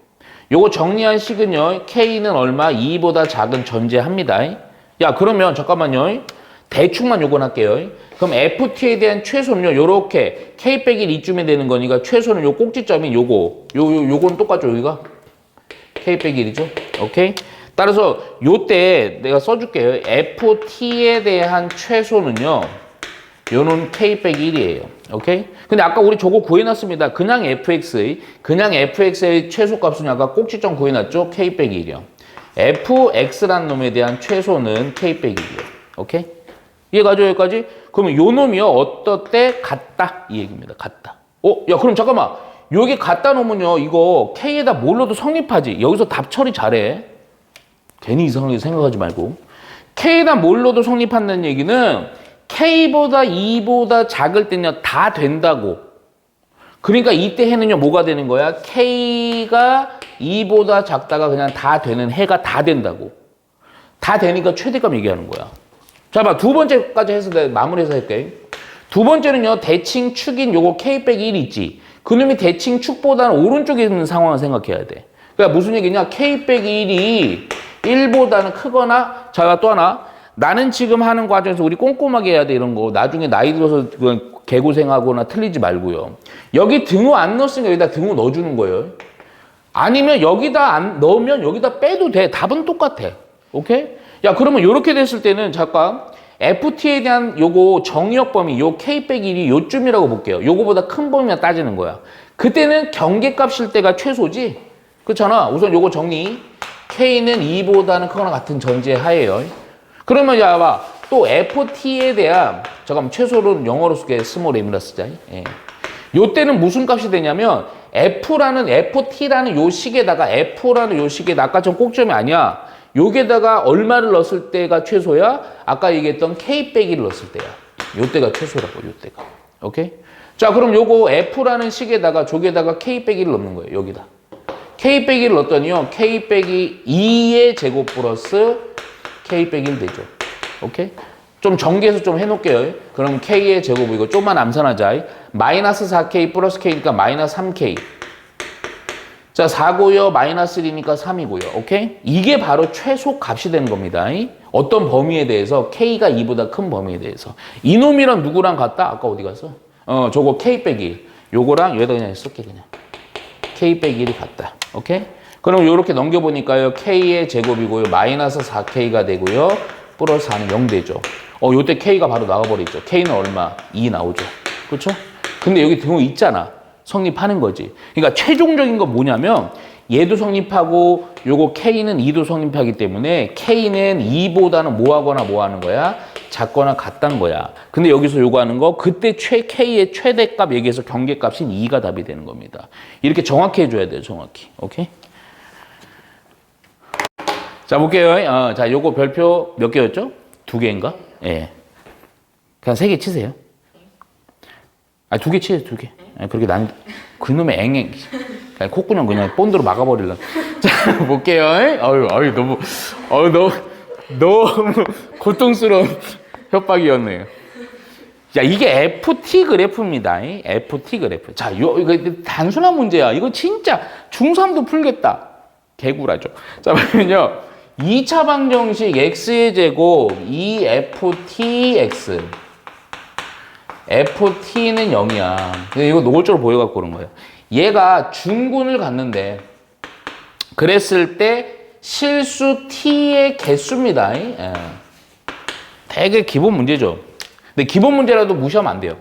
요거 정리한 식은요. k는 얼마? 2보다 작은 전제합니다. 야 그러면 잠깐만요. 대충만 요건 할게요. 그럼 ft에 대한 최소는요. 요렇게 k 빼기 1 이쯤에 되는 거니까 최소는 요 꼭지점이 요건 똑같죠. 여기가 k 빼기 1이죠. 오케이? 따라서 요때 내가 써줄게요. ft에 대한 최소는요. 요는 k 빼기 1이에요. 오케이? 근데 아까 우리 저거 구해놨습니다. 그냥 fx의 최소값은 아까 꼭지점 구해놨죠? k 빼기 1이요. fx라는 놈에 대한 최소는 k 빼기 1이에요. 오케이? 이해가죠? 여기까지? 그러면 요 놈이요. 어떨 때 같다. 이 얘기입니다. 같다. 야 그럼 잠깐만. 여기 갖다 놓으면요. 이거 k에다 뭘 넣어도 성립하지. 여기서 답 처리 잘해. 괜히 이상하게 생각하지 말고. k에다 뭘 넣어도 성립한다는 얘기는 k보다 2보다 작을 때는요. 다 된다고. 그러니까 이때 해는요. 뭐가 되는 거야? k가 2보다 작다가 그냥 다 되는 해가 다 된다고. 다 되니까 최대값 얘기하는 거야. 자, 봐. 두 번째까지 해서 내가 마무리해서 할게. 두 번째는요. 대칭축인 요거 k 빼기 1 있지. 그놈이 대칭축보다는 오른쪽에 있는 상황을 생각해야 돼. 그러니까 무슨 얘기냐? k 빼기 1이 1보다는 크거나 자, 또 하나. 나는 지금 하는 과정에서 우리 꼼꼼하게 해야 돼 이런 거. 나중에 나이 들어서 개고생하거나 틀리지 말고요. 여기 등호 안 넣었으니까 여기다 등호 넣어주는 거예요. 아니면 여기다 안 넣으면 여기다 빼도 돼. 답은 똑같아. 오케이? 야 그러면 이렇게 됐을 때는 잠깐 ft에 대한 요거 정의역 범위 요 k 빼기 1이 요쯤이라고 볼게요. 요거보다 큰 범위만 따지는 거야. 그때는 경계값일 때가 최소지. 그렇잖아. 우선 요거 정리. k는 2보다는 크거나 같은 전제 하에요. 그러면 야 봐. 또 ft에 대한 잠깐만 최소를 영어로 쓸게. 스몰 m이라 쓰자. 예. 요 때는 무슨 값이 되냐면 ft라는 요 식에다가 f라는 요 식에다 아까처럼 꼭점이 아니야. 여기에다가 얼마를 넣었을 때가 최소야? 아까 얘기했던 k 빼기를 넣었을 때야. 요 때가 최소라고, 요 때가. 오케이? 자, 그럼 요거 f라는 식에다가 저기에다가 k 빼기를 넣는 거예요. 여기다. k 빼기를 넣었더니요. k 빼기 2의 제곱 플러스 k 빼기 1 되죠. 오케이? 좀 전개해서 좀 해놓을게요. 그럼 k의 제곱 이거 좀만 암산하자. 마이너스 4k 플러스 k니까 마이너스 3k. 자, 4고요. 마이너스 1이니까 3이고요. 오케이? 이게 바로 최소 값이 되는 겁니다. 어떤 범위에 대해서 k가 2보다 큰 범위에 대해서. 이놈이랑 누구랑 같다? 아까 어디 갔어? 저거 k 빼기 1. 요거랑 여기다 그냥 쓸게 그냥. k 빼기 1이 같다. 오케이? 그럼 요렇게 넘겨보니까요. k의 제곱이고요. 마이너스 4k가 되고요. 플러스 4는 0 되죠. 요때 k가 바로 나가버리죠. k는 얼마? 2 나오죠. 그렇죠? 근데 여기 등호 있잖아. 성립하는 거지. 그러니까 최종적인 건 뭐냐면 얘도 성립하고 요거 K는 2도 성립하기 때문에 K는 2보다는 뭐하거나 뭐하는 거야? 작거나 같다는 거야. 근데 여기서 요구하는 거 그때 K의 최대값 얘기해서 경계값인 2가 답이 되는 겁니다. 이렇게 정확히 해줘야 돼요. 정확히. 오케이? 자 볼게요. 자 요거 별표 몇 개였죠? 2개인가? 예. 그냥 3개 치세요. 2개 치세요. 2개. 그렇게 그놈의 앵앵. 콧구녕 그냥 본드로 막아버리려. 자, 볼게요. 너무 고통스러운 협박이었네요. 자, 이게 FT 그래프입니다. FT 그래프. 자, 이거 단순한 문제야. 이거 진짜 중3도 풀겠다. 개구라죠. 자, 보면요. 2차 방정식 x의 제곱 2ftx. ft는 0이야. 근데 이거 노골적으로 보여갖고 그런 거예요. 얘가 중군을 갖는데 그랬을 때 실수 t의 개수입니다. 예. 되게 기본 문제죠. 근데 기본 문제라도 무시하면 안 돼요.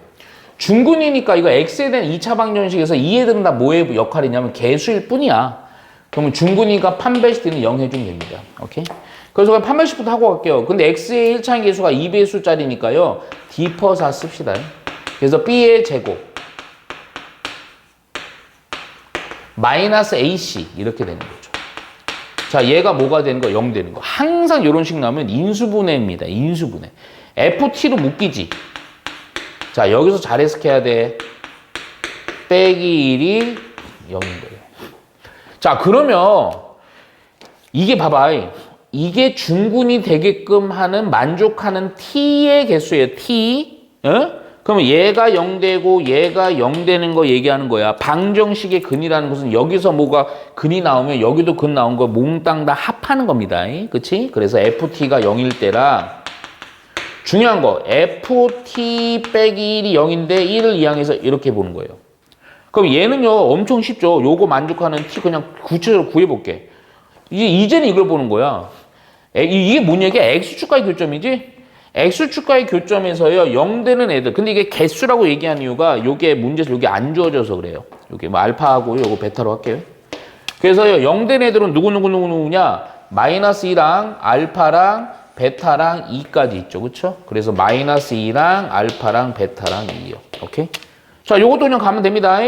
중군이니까 이거 x에 대한 2차 방정식에서 이 애들은 다 뭐의 역할이냐면 개수일 뿐이야. 그러면 중군이니까 판별식 t는 0 해주면 됩니다. 오케이? 그래서 그냥 판별식부터 하고 갈게요. 근데 x의 1차항 계수가 2배수짜리니까요. d/4 씁시다. 그래서 b의 제곱 마이너스 ac 이렇게 되는 거죠. 자, 얘가 뭐가 되는 거? 0 되는 거. 항상 이런 식 나오면 인수분해입니다. 인수분해. ft로 묶이지. 자, 여기서 잘 해석해야 돼. 빼기 1이 0인 거예요. 자, 그러면 이게 봐봐. 이게 중군이 되게끔 하는 만족하는 t의 개수예요. t. 그러면 얘가 0 되고 얘가 0 되는 거 얘기하는 거야. 방정식의 근이라는 것은 여기서 뭐가 근이 나오면 여기도 근 나온 거 몽땅 다 합하는 겁니다. 그치? 그래서 ft가 0일 때랑 중요한 거 ft 빼기 1이 0인데 1을 이항해서 이렇게 보는 거예요. 그럼 얘는요 엄청 쉽죠. 요거 만족하는 t 그냥 구체적으로 구해볼게. 이제는 이걸 보는 거야. 이게 뭔 얘기야? x축과의 교점이지? x축과의 교점에서요 0 되는 애들. 근데 이게 개수라고 얘기한 이유가 요게 문제에서 요게 안 주어져서 그래요. 요게 뭐 알파하고 요거 베타로 할게요. 그래서요 0 되는 애들은 누구냐? 마이너스 2랑 알파랑 베타랑 2까지 있죠. 그쵸? 그래서 마이너스 2랑 알파랑 베타랑 2요. 오케이? 자, 요것도 그냥 가면 됩니다.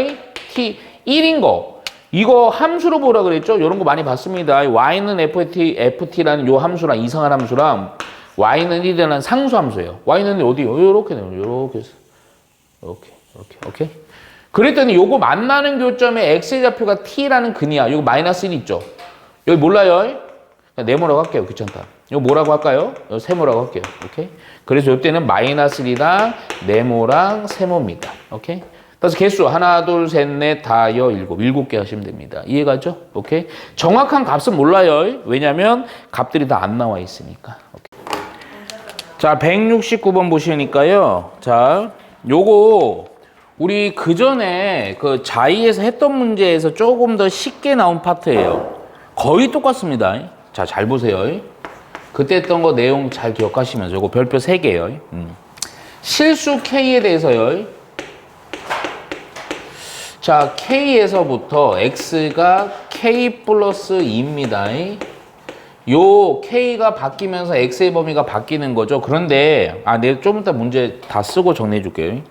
t 1인 거. 이거 함수로 보라 그랬죠? 이런 거 많이 봤습니다. y는 ft라는 요 함수랑 이상한 함수랑 y는 1이라는 상수 함수예요. y는 어디요? 요렇게 되는 이렇게 해서 이렇게 오케이? 그랬더니 요거 만나는 교점에 x의 좌표가 t라는 근이야. 요거 마이너스 1 있죠? 여기 몰라요? 네모라고 할게요. 귀찮다. 이거 뭐라고 할까요? 세모라고 할게요. 오케이? 그래서 이때는 마이너스 1이랑 네모랑 세모입니다. 오케이? 그래서 개수 하나, 둘, 셋, 넷, 다여, 일곱 개 하시면 됩니다. 이해가죠? 오케이? 정확한 값은 몰라요. 왜냐면 값들이 다 안 나와 있으니까. 오케이. 자, 169번 보시니까요. 자, 요거 우리 그 전에 그 자이에서 했던 문제에서 조금 더 쉽게 나온 파트예요. 거의 똑같습니다. 자, 잘 보세요. 그때 했던 거 내용 잘 기억하시면서 이거 별표 3개요. 실수 K에 대해서요. 자, K에서부터 X가 K 플러스 2입니다. 요 K가 바뀌면서 X의 범위가 바뀌는 거죠. 그런데 내가 좀 이따 문제 다 쓰고 정리해 줄게요.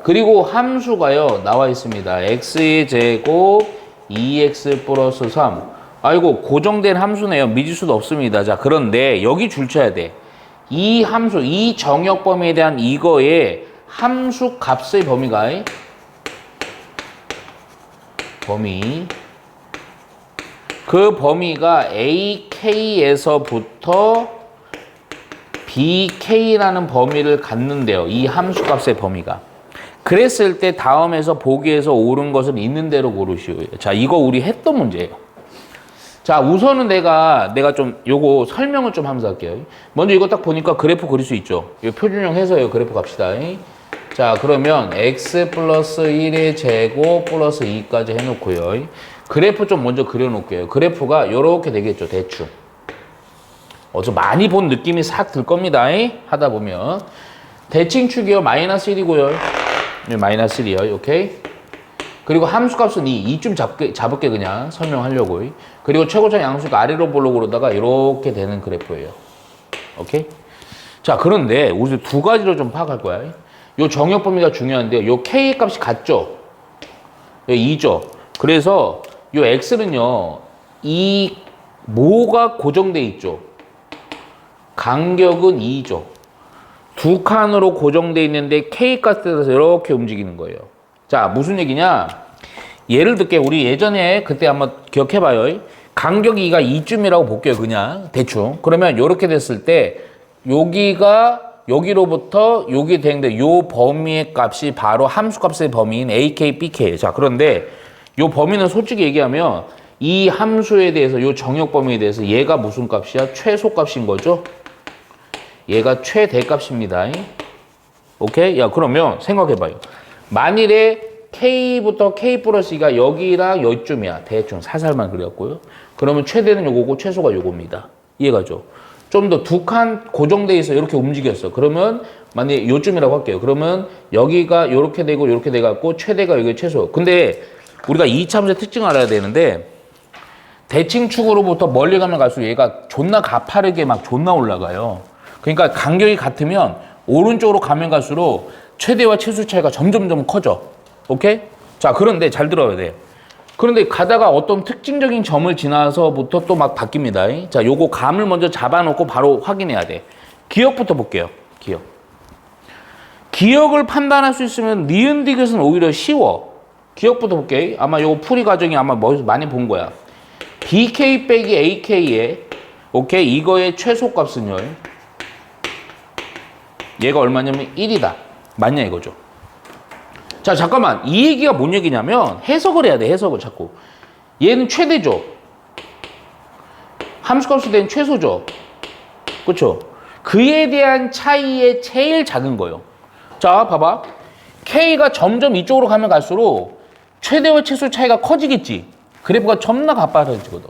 그리고 함수가요 나와 있습니다. X의 제곱 2X 플러스 3. 아이고 고정된 함수네요. 미지수도 없습니다. 자, 그런데 여기 줄 쳐야 돼. 이 함수, 이 정역 범위에 대한 이거의 함수 값의 범위가 그 범위가 AK에서부터 BK라는 범위를 갖는데요. 이 함수 값의 범위가. 그랬을 때 다음에서 보기에서 옳은 것은 있는 대로 고르시오. 자, 이거 우리 했던 문제예요. 자, 우선은 내가 좀 요거 설명을 좀 하면서 할게요. 먼저 이거 딱 보니까 그래프 그릴 수 있죠. 이 표준형 해서요. 그래프 갑시다. 자, 그러면 x 플러스 1의 제곱 플러스 2까지 해놓고요. 그래프 좀 먼저 그려놓을게요. 그래프가 요렇게 되겠죠. 대충. 어서 많이 본 느낌이 싹 들 겁니다. 하다 보면. 대칭축이요. 마이너스 1이고요. 마이너스 1이요. 오케이? 그리고 함수값은 2 좀 잡을게 그냥 설명하려고. 그리고 최고점 양수가 아래로 보려고 그러다가 이렇게 되는 그래프예요. 오케이? 자, 그런데 우리 두 가지로 좀 파악할 거야. 요 정역 범위가 중요한데요. 요 K 값이 같죠? 2죠. 그래서 요 X는요. 이 뭐가 고정돼 있죠? 간격은 2죠. 두 칸으로 고정돼 있는데 K 값에 따라서 이렇게 움직이는 거예요. 자, 무슨 얘기냐? 예를 들게 우리 예전에 그때 한번 기억해봐요. 간격이 2가 2쯤이라고 볼게요. 그냥 대충. 그러면 이렇게 됐을 때 여기로부터 여기 되는데 요 범위의 값이 바로 함수값의 범위인 AK, BK예요. 자, 그런데 요 범위는 솔직히 얘기하면 이 함수에 대해서 요 정역 범위에 대해서 얘가 무슨 값이야? 최소값인 거죠. 얘가 최대값입니다. 오케이? 야, 그러면 생각해봐요. 만일에 K부터 K 플러스 2가 여기랑 여기쯤이야. 대충 살살만 그렸고요. 그러면 최대는 요거고 최소가 요겁니다. 이해가죠? 좀 더 두 칸 고정돼 있어. 이렇게 움직였어. 그러면 만약에 요쯤이라고 할게요. 그러면 여기가 요렇게 되고 요렇게 돼갖고 최대가 여기 최소. 근데 우리가 이차함수의 특징을 알아야 되는데 대칭축으로부터 멀리 가면 갈수록 얘가 존나 가파르게 막 존나 올라가요. 그러니까 간격이 같으면 오른쪽으로 가면 갈수록 최대와 최소 차이가 점점점 커져. 오케이? 자, 그런데 잘 들어야 돼. 그런데 가다가 어떤 특징적인 점을 지나서부터 또 막 바뀝니다. 자, 요거 감을 먼저 잡아놓고 바로 확인해야 돼. 기억부터 볼게요. 기억. 기억을 판단할 수 있으면 니은 디귿은 오히려 쉬워. 기억부터 볼게. 아마 요거 풀이 과정이 아마 많이 본 거야. BK 빼기 AK의 오케이 이거의 최소값은요. 얘가 얼마냐면 1이다. 맞냐 이거죠. 자 잠깐만 이 얘기가 뭔 얘기냐면 해석을 해야 돼. 해석을 자꾸. 얘는 최대죠. 함수값에 대한 최소죠. 그렇죠? 그에 대한 차이의 제일 작은 거예요. 자 봐봐. K가 점점 이쪽으로 가면 갈수록 최대와 최소 차이가 커지겠지. 그래프가 점나 가빠져지거든.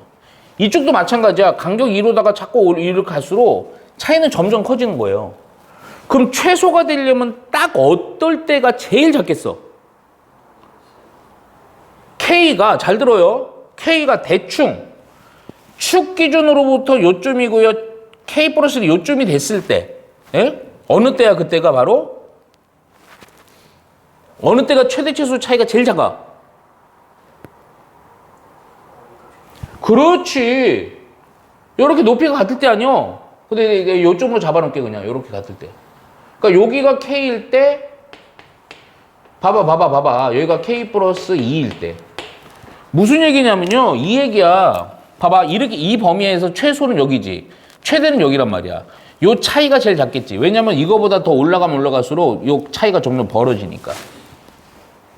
이쪽도 마찬가지야. 간격 2로다가 자꾸 이렇게 갈수록 차이는 점점 커지는 거예요. 그럼 최소가 되려면 딱 어떨 때가 제일 작겠어? K가 잘 들어요. K가 대충 축 기준으로부터 요쯤이고요. K 플러스는 요쯤이 됐을 때. 예? 어느 때야 그때가 바로? 어느 때가 최대 최소 차이가 제일 작아? 그렇지. 요렇게 높이가 같을 때 아니요. 근데 요점으로 잡아놓을게 그냥. 요렇게 같을 때. 그러니까 여기가 K일 때 봐봐. 여기가 K 플러스 2일 때. 무슨 얘기냐면요. 이 얘기야. 봐봐. 이렇게 이 범위에서 최소는 여기지. 최대는 여기란 말이야. 요 차이가 제일 작겠지. 왜냐면 이거보다 더 올라가면 올라갈수록 요 차이가 점점 벌어지니까.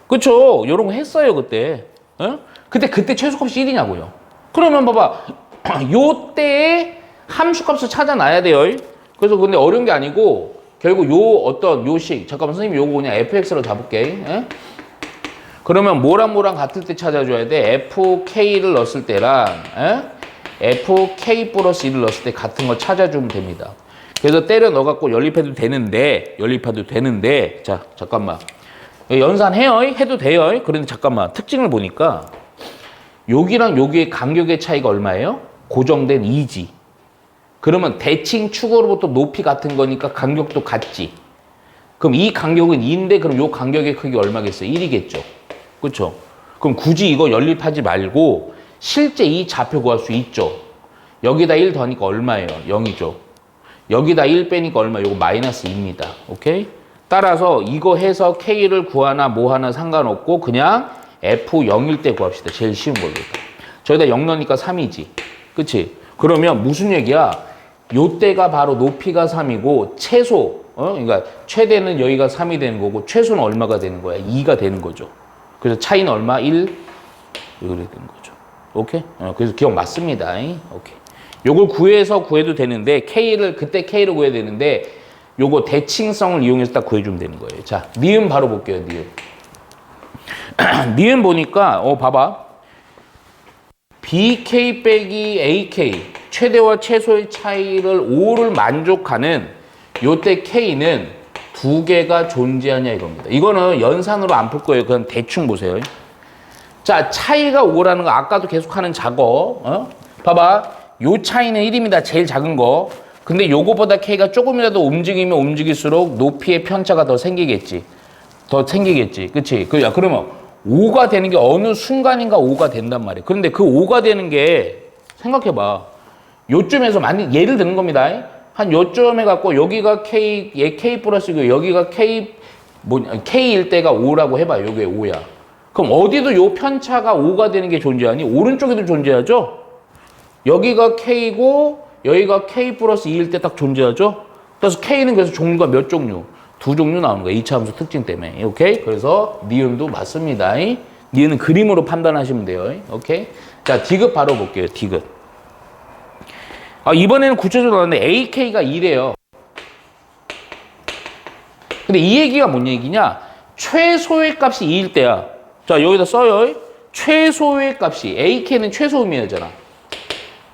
그쵸? 요런 거 했어요 그때. 어? 그때 최소값이 1이냐고요. 그러면 봐봐. 요 때에 함수값을 찾아놔야 돼요. 그래서 근데 어려운 게 아니고 결국 요 식. 잠깐만 선생님 요거 그냥 fx로 잡을게. 에? 그러면 뭐랑 같을 때 찾아줘야 돼? fk를 넣었을 때랑 fk 플러스 1을 넣었을 때 같은 거 찾아주면 됩니다. 그래서 때려 넣어갖고 연립해도 되는데 자 잠깐만 연산해요. 해도 돼요. 그런데 잠깐만 특징을 보니까 여기랑 여기의 간격의 차이가 얼마예요? 고정된 2지. 그러면 대칭 축으로부터 높이 같은 거니까 간격도 같지. 그럼 이 간격은 2인데 그럼 이 간격의 크기 얼마겠어요? 1이겠죠. 그렇죠? 그럼 굳이 이거 연립하지 말고 실제 이 좌표 구할 수 있죠. 여기다 1 더하니까 얼마예요? 0이죠. 여기다 1 빼니까 얼마? 요거 마이너스 2입니다. 오케이? 따라서 이거 해서 K를 구하나 뭐 하나 상관없고 그냥 F0일 때 구합시다. 제일 쉬운 걸로. 저기다 0 넣으니까 3이지. 그치? 그러면 무슨 얘기야? 요때가 바로 높이가 3이고 최소, 그러니까 최대는 여기가 3이 되는 거고 최소는 얼마가 되는 거야? 2가 되는 거죠. 그래서 차이는 얼마? 1? 이렇게 되는 거죠. 오케이? 그래서 기억 맞습니다. 오케이. 요걸 구해도 되는데 그때 K를 구해야 되는데 요거 대칭성을 이용해서 딱 구해주면 되는 거예요. 자, 니은 바로 볼게요. 니은. 니은 보니까 봐봐. BK 빼기 AK 최대와 최소의 차이를 5를 만족하는 요때 K는 두 개가 존재하냐 이겁니다. 이거는 연산으로 안 풀 거예요. 그냥 대충 보세요. 자, 차이가 5라는 거 아까도 계속하는 작업. 봐봐. 요 차이는 1입니다. 제일 작은 거. 근데 요거보다 K가 조금이라도 움직이면 움직일수록 높이의 편차가 더 생기겠지. 그치? 그러면 5가 되는 게 어느 순간인가 5가 된단 말이에요. 그런데 그 5가 되는 게 생각해봐. 요쯤에서 예를 드는 겁니다. 한 요점에 갖고 여기가 K 플러스고 여기가 K일 때가 5라고 해봐. 여기에 5야. 그럼 어디도 요 편차가 5가 되는 게 존재하니? 오른쪽에도 존재하죠? 여기가 K고 여기가 K 플러스 2일 때 딱 존재하죠? 그래서 K는 그래서 종류가 몇 종류? 2종류 나오는 거야. 2차 함수 특징 때문에. 오케이? 그래서 니은도 맞습니다. 니은은 그림으로 판단하시면 돼요. 오케이? 자, 디귿 바로 볼게요. 디귿. 이번에는 구체적으로 나왔는데 AK가 2래요. 근데 이 얘기가 뭔 얘기냐? 최소의 값이 2일 때야. 자, 여기다 써요. 최소의 값이 AK는 최소 의미하잖아.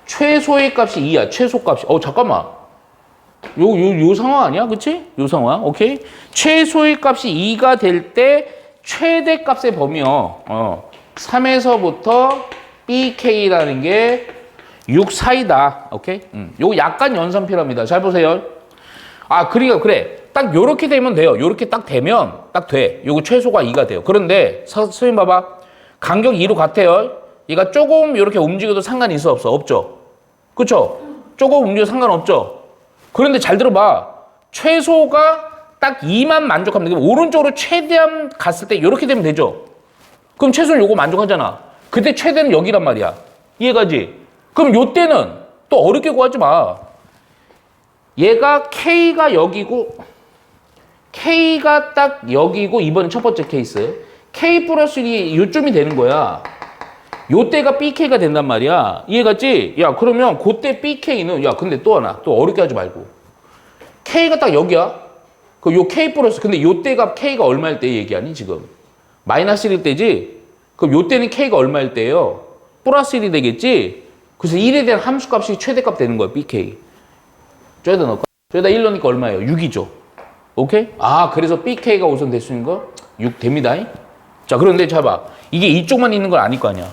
최소의 값이 2야. 최소값이. 잠깐만. 요 상황 아니야? 그치? 요 상황. 오케이? 최소의 값이 2가 될 때 최대 값의 범위요. 3에서부터 BK라는 게 6 사이다. 오케이? 요거 약간 연산 필요합니다. 잘 보세요. 그러니까 그래. 딱 요렇게 되면 돼요. 요렇게 딱 되면 딱 돼. 요거 최소가 2가 돼요. 그런데 선생님 봐봐. 간격 2로 같아요. 얘가 조금 요렇게 움직여도 상관이 있어 없어? 없죠? 그쵸? 조금 움직여도 상관없죠? 그런데 잘 들어봐. 최소가 딱 2만 만족하면 되고 오른쪽으로 최대한 갔을 때 이렇게 되면 되죠. 그럼 최소는 요거 만족하잖아. 그때 최대는 여기란 말이야. 이해가지? 그럼 요때는 또 어렵게 구하지 마. 얘가 K가 여기고 K가 딱 여기고 이번엔 첫 번째 케이스 K 플러스 1이 요쯤이 되는 거야. 요때가 BK가 된단 말이야. 이해갔지? 야 그러면 그때 BK는 야 근데 또 하나 또 어렵게 하지 말고 K가 딱 여기야. 그 요 K 플러스 근데 요때가 K가 얼마일 때 얘기하니 지금? 마이너스 1일 때지? 그럼 요때는 K가 얼마일 때예요? 플러스 1이 되겠지? 그래서 1에 대한 함수값이 최대값 되는 거야 BK. 저기다 넣을까? 저기다 1 넣으니까 얼마예요? 6이죠. 오케이? 아 그래서 BK가 우선 될 수 있는 거? 6 됩니다. 자 그런데 잘 봐. 이게 이쪽만 있는 건 아닐 거 아니야.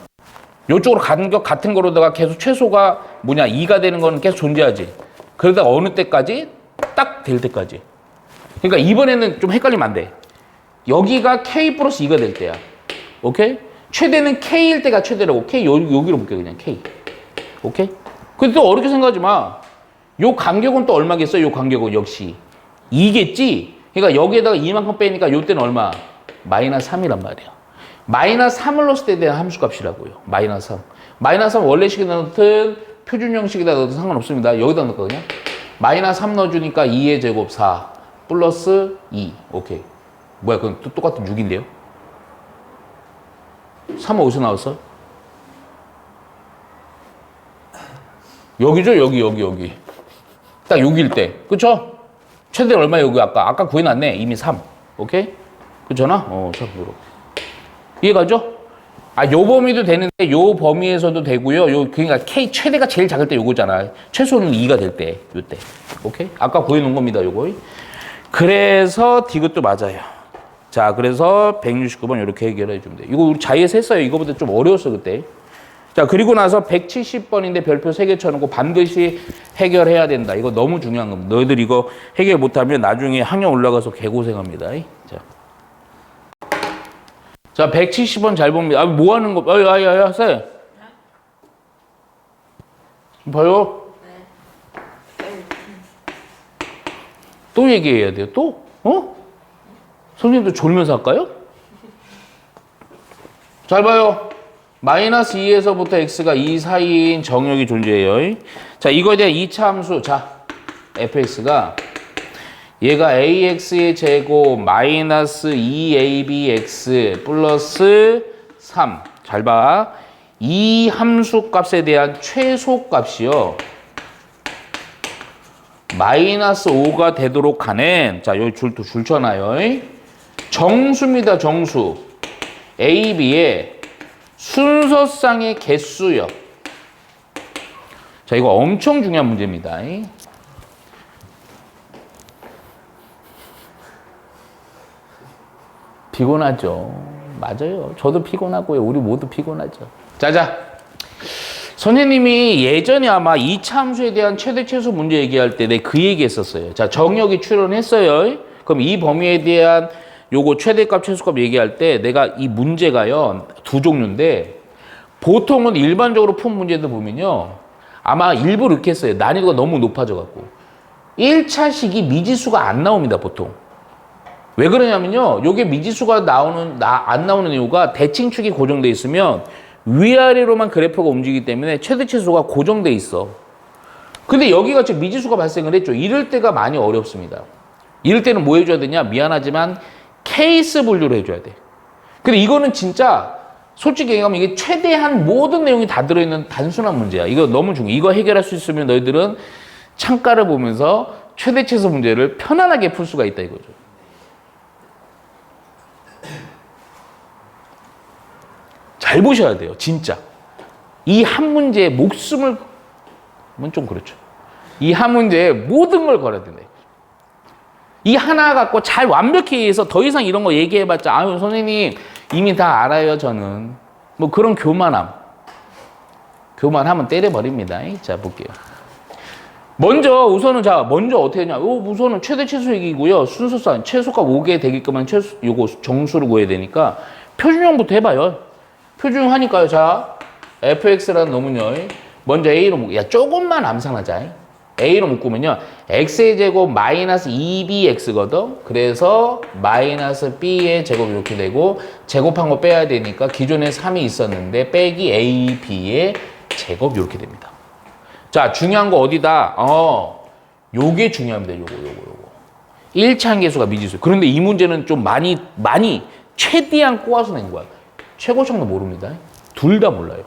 요쪽으로 가는 것 같은 거로다가 계속 최소가 뭐냐 2가 되는 거는 계속 존재하지. 그러다가 어느 때까지? 딱 될 때까지. 그러니까 이번에는 좀 헷갈리면 안 돼. 여기가 K 플러스 2가 될 때야. 오케이? 최대는 K일 때가 최대라고. K 여기로 볼게 그냥 K. 오케이? 근데 또 어렵게 생각하지 마. 요 간격은 또 얼마겠어? 요 간격은 역시 2겠지? 그러니까 여기에다가 이만큼 빼니까 요 때는 얼마? 마이너스 3이란 말이야. 마이너스 3을 넣었을 때에 대한 함수값이라고요. 마이너스 3. 마이너스 3 원래식에다 넣든 표준 형식에다 넣어도 상관없습니다. 여기다 넣을 거거든요. 마이너스 3 넣어주니까 2의 제곱 4 플러스 2. 오케이. 뭐야 그건 또 똑같은 6인데요? 3은 어디서 나왔어? 여기죠? 여기. 딱 6일 때. 그쵸? 최대 얼마야 여기 아까 구해놨네. 이미 3. 오케이? 그렇잖아? 자, 요렇게. 이해가죠? 요 범위도 되는데 요 범위에서도 되고요. 그러니까 K 최대가 제일 작을 때 요거잖아. 최소는 2가 될 때, 요때. 오케이? 아까 구해놓은 겁니다, 요거. 그래서 디귿도 맞아요. 자, 그래서 169번 이렇게 해결해 주면 돼. 이거 우리 자의에서 했어요. 이거보다 좀 어려웠어, 그때. 자, 그리고 나서 170번인데 별표 3개 쳐놓고 반드시 해결해야 된다. 이거 너무 중요한 겁니다. 너희들 이거 해결 못하면 나중에 학년 올라가서 개고생합니다. 자, 170번 잘 봅니다. 뭐 하는 거? 야, 쌤. 봐요. 또 얘기해야 돼요. 또? 선생님도 졸면서 할까요? 잘 봐요. 마이너스 2에서부터 x가 2 사이인 정역이 존재해요. 자, 이거에 대한 2차 함수. 자, fx가 얘가 ax의 제곱 마이너스 2abx 플러스 3. 잘 봐. 이 함수 값에 대한 최소값이요. 마이너스 5가 되도록 하는, 자, 여기 줄 쳐놔요. 정수입니다, 정수. A, B의 순서상의 개수요. 자, 이거 엄청 중요한 문제입니다. 피곤하죠. 맞아요. 저도 피곤하고요. 우리 모두 피곤하죠. 자자. 선생님이 예전에 아마 2차 함수에 대한 최대 최소 문제 얘기할 때 내 그 얘기 했었어요. 자, 정역이 출현했어요. 그럼 이 범위에 대한 요거 최대값, 최소값 얘기할 때 내가 이 문제가요, 두 종류인데 보통은 일반적으로 푼 문제들 보면요. 아마 일부러 이렇게 했어요. 난이도가 너무 높아져갖고. 1차식이 미지수가 안 나옵니다, 보통. 왜 그러냐면요. 요게 미지수가 안 나오는 이유가 대칭축이 고정돼 있으면 위아래로만 그래프가 움직이기 때문에 최대 최소가 고정돼 있어. 근데 여기가 지금 미지수가 발생을 했죠. 이럴 때가 많이 어렵습니다. 이럴 때는 뭐 해줘야 되냐? 미안하지만 케이스 분류를 해줘야 돼. 근데 이거는 진짜 솔직히 얘기하면 이게 최대한 모든 내용이 다 들어있는 단순한 문제야. 이거 너무 중요해. 이거 해결할 수 있으면 너희들은 창가를 보면서 최대 최소 문제를 편안하게 풀 수가 있다 이거죠. 잘 보셔야 돼요, 진짜. 이 한 문제에 목숨을, 좀 그렇죠. 이 한 문제에 모든 걸 걸어야 된다. 이 하나 갖고 잘 완벽히 해서 더 이상 이런 거 얘기해봤자, 아유, 선생님, 이미 다 알아요, 저는. 뭐 그런 교만하면 때려버립니다. 자, 볼게요. 먼저 어떻게 하냐. 우선은 최대 최소 얘기고요. 순서상 최소값 5개 되게끔만 요거 정수를 구해야 되니까 표준형부터 해봐요. 표준형 하니까요. 자, fx라는 놈은요. 먼저 a로 야, 조금만 암산하자. A로 묶으면요. X의 제곱 마이너스 2BX거든. 그래서 마이너스 B의 제곱 이렇게 되고 제곱한 거 빼야 되니까 기존에 3이 있었는데 빼기 AB의 제곱 이렇게 됩니다. 자, 중요한 거 어디다? 요게 중요합니다. 요거. 1차 한계수가 미지수. 그런데 이 문제는 좀 많이 최대한 꼬아서 낸 거야. 최고점도 모릅니다. 둘 다 몰라요.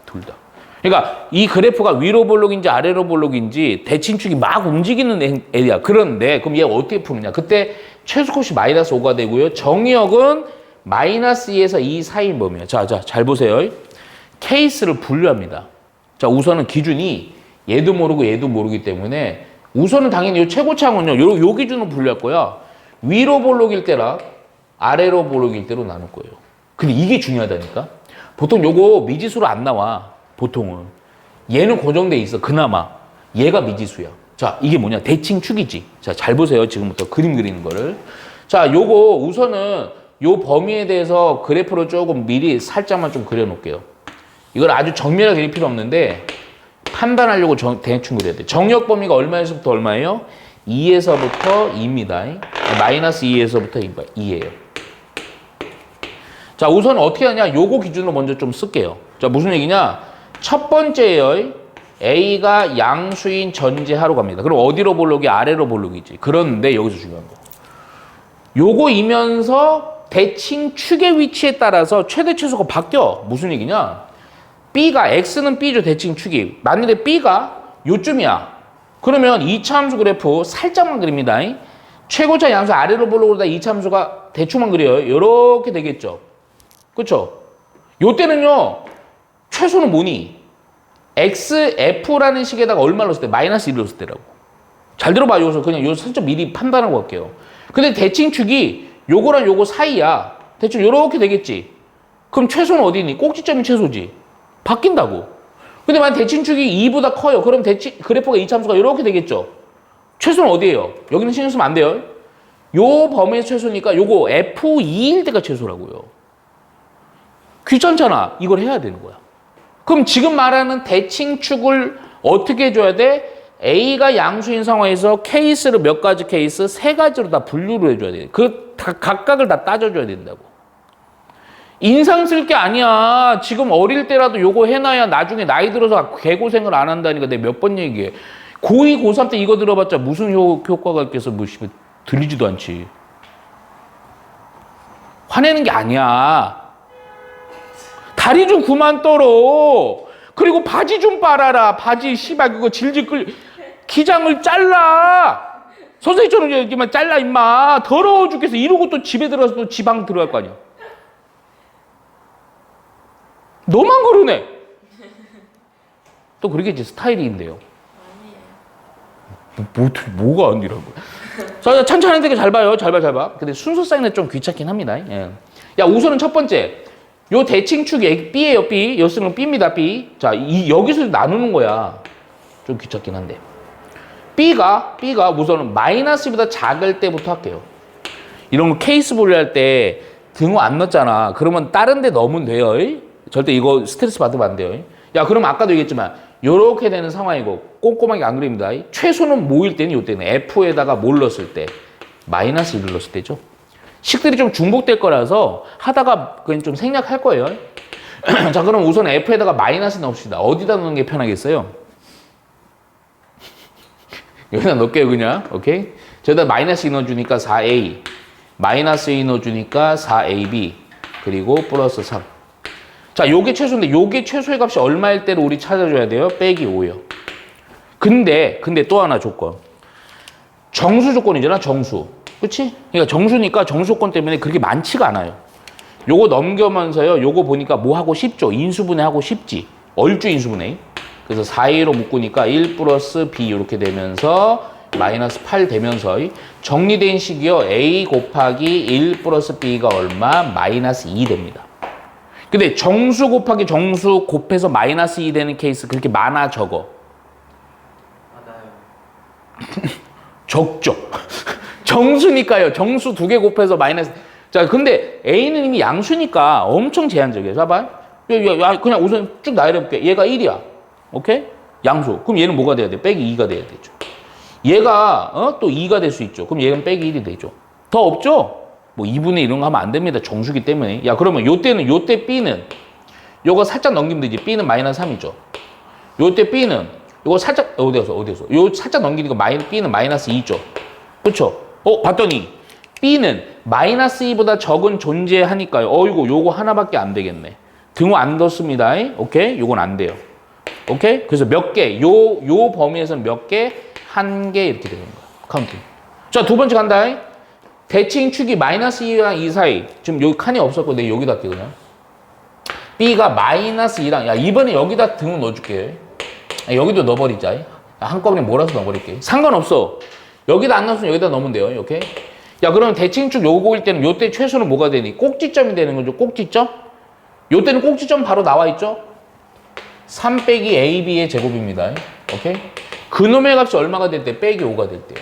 둘 다. 그러니까 이 그래프가 위로 볼록인지 아래로 볼록인지 대칭축이 막 움직이는 애야. 그런데 그럼 얘 어떻게 푸느냐? 그때 최소값이 마이너스 5가 되고요. 정의역은 마이너스 2에서 2 사이인 범위야. 자, 잘 보세요. 케이스를 분류합니다. 자, 우선은 기준이 얘도 모르고 얘도 모르기 때문에 우선은 당연히 이 최고차항은요. 요 기준으로 분류할 거야. 위로 볼록일 때랑 아래로 볼록일 때로 나눌 거예요. 근데 이게 중요하다니까. 보통 요거 미지수로 안 나와. 보통은. 얘는 고정돼 있어. 그나마. 얘가 미지수야. 자, 이게 뭐냐? 대칭축이지. 자, 잘 보세요. 지금부터 그림 그리는 거를. 자, 요거 우선은 요 범위에 대해서 그래프로 조금 미리 살짝만 좀 그려놓을게요. 이걸 아주 정밀하게 그릴 필요 없는데 판단하려고 대충 그려야 돼. 정역 범위가 얼마에서부터 얼마예요? 2에서부터 2입니다. 마이너스 2에서부터 2예요. 자, 우선 어떻게 하냐? 요거 기준으로 먼저 좀 쓸게요. 자, 무슨 얘기냐? 첫 번째요. A가 양수인 전제하로 갑니다. 그럼 어디로 볼록이? 아래로 볼록이지. 그런데 여기서 중요한 거. 요거이면서 대칭축의 위치에 따라서 최대 최소가 바뀌어. 무슨 얘기냐? B가, X는 B죠. 대칭축이. 만약에 B가 요쯤이야. 그러면 이차함수 그래프 살짝만 그립니다. 최고차 양수 아래로 볼록으로다 이차함수가 대충만 그려요. 요렇게 되겠죠. 그쵸? 요때는요, 최소는 뭐니? XF라는 식에다가 얼마 넣었을 때? 마이너스 1을 넣었을 때라고. 잘 들어봐. 여기서 그냥 요 살짝 미리 판단하고 갈게요. 근데 대칭축이 요거랑 요거 사이야. 대충 요렇게 되겠지. 그럼 최소는 어디니? 꼭지점이 최소지. 바뀐다고. 근데 만약 대칭축이 2보다 커요. 그럼 그래프가 이차함수가 요렇게 되겠죠. 최소는 어디예요? 여기는 신경 쓰면 안 돼요. 요 범위에서 최소니까 요거 F2일 때가 최소라고요. 귀찮잖아. 이걸 해야 되는 거야. 그럼 지금 말하는 대칭축을 어떻게 해줘야 돼? A가 양수인 상황에서 케이스를 몇 가지 케이스? 3가지로 다 분류를 해줘야 돼. 각각을 다 따져줘야 된다고. 인상 쓸 게 아니야. 지금 어릴 때라도 요거 해놔야 나중에 나이 들어서 개고생을 안 한다니까 내가 몇 번 얘기해. 고2, 고3 때 이거 들어봤자 무슨 효과가 있겠어. 뭐 들리지도 않지. 화내는 게 아니야. 다리 좀 그만 떨어. 그리고 바지 좀 빨아라. 바지 씨발 그거 질질 기장을 잘라. 선생님처럼 이렇게만 잘라 임마. 더러워 죽겠어. 이러고 또 집에 들어가서 또 지방 들어갈 거 아니야. 너만 그러네. 또 그러겠지. 스타일인데요. 뭐가 아니라고. 자, 찬찬한데 잘 봐요. 잘 봐. 근데 순서 쌓이는 좀 귀찮긴 합니다. 예. 야, 우선은 첫 번째. 요 대칭축이 B예요, B. 여기서는 B입니다, B. 자, 여기서 나누는 거야. 좀 귀찮긴 한데. B가 우선은 마이너스보다 작을 때부터 할게요. 이런 거 케이스 분류할 때 등호 안 넣었잖아. 그러면 다른 데 넣으면 돼요. 절대 이거 스트레스 받으면 안 돼요. 야, 그럼 아까도 얘기했지만 요렇게 되는 상황이고 꼼꼼하게 안 그립니다. 최소는 뭐일 때는 요때는 F에다가 뭘 넣었을 때? 마이너스 1을 넣었을 때죠. 식들이 좀 중복될 거라서 하다가 그냥 좀 생략할 거예요. 자, 그럼 우선 F에다가 마이너스 넣읍시다. 어디다 넣는 게 편하겠어요? 여기다 넣을게요, 그냥. 오케이? 저기다 마이너스 2 넣어주니까 4A. 마이너스 2 넣어주니까 4AB. 그리고 플러스 3. 자, 요게 최소인데, 요게 최소의 값이 얼마일 때를 우리 찾아줘야 돼요? 빼기 5요. 근데 또 하나 조건. 정수 조건이잖아, 정수. 그치? 그러니까 정수니까 정수 조건 때문에 그렇게 많지가 않아요. 요거 넘겨면서요, 요거 보니까 뭐 하고 싶죠? 인수분해 하고 싶지. 얼주 인수분해. 그래서 4A로 묶으니까 1 플러스 B 이렇게 되면서 마이너스 8 되면서 정리된 식이요. A 곱하기 1 플러스 B가 얼마? 마이너스 2 됩니다. 근데 정수 곱하기 정수 곱해서 마이너스 2 되는 케이스 그렇게 많아, 적어? 많아요. 적죠. 정수니까요. 정수 2개 곱해서 마이너스. 자, 근데 A는 이미 양수니까 엄청 제한적이에요. 봐봐. 그냥 우선 쭉 나열해볼게. 얘가 1이야. 오케이? 양수. 그럼 얘는 뭐가 돼야 돼? 빼기 2가 돼야 되죠. 얘가 또 2가 될 수 있죠. 그럼 얘는 빼기 1이 되죠. 더 없죠? 뭐 2분의 1은 하면 안 됩니다. 정수기 때문에. 야, 그러면 요때 B는 요거 살짝 넘기면 되지. B는 마이너스 3이죠. 요때 B는 요거 살짝 어디서 요 살짝 넘기니까 B는 마이너스 2죠. 그쵸? 봤더니 B는 마이너스 2보다 적은 존재하니까요. 어이구, 요거 하나밖에 안 되겠네. 등호 안 넣습니다. 오케이? 요건 안 돼요. 오케이? 그래서 몇 개, 요 범위에서는 몇 개? 한 개 이렇게 되는 거야. 카운팅. 자, 두 번째 간다. 대칭축이 마이너스 2랑 2 사이. 지금 여기 칸이 없었고, 내가 여기다 할게, 그냥. B가 마이너스 2랑, 야, 이번에 여기다 등호 넣어줄게. 야, 여기도 넣어버리자. 야, 한꺼번에 몰아서 넣어버릴게. 상관없어. 여기다 안 넣었으면 여기다 넣으면 돼요. 오케이? 야, 그러면 대칭축 요거일 때는 요때 최소는 뭐가 되니? 꼭지점이 되는 거죠. 꼭지점? 요때는 꼭지점 바로 나와 있죠? 3 빼기 AB의 제곱입니다. 오케이? 그놈의 값이 얼마가 될 때? 빼기 5가 될 때.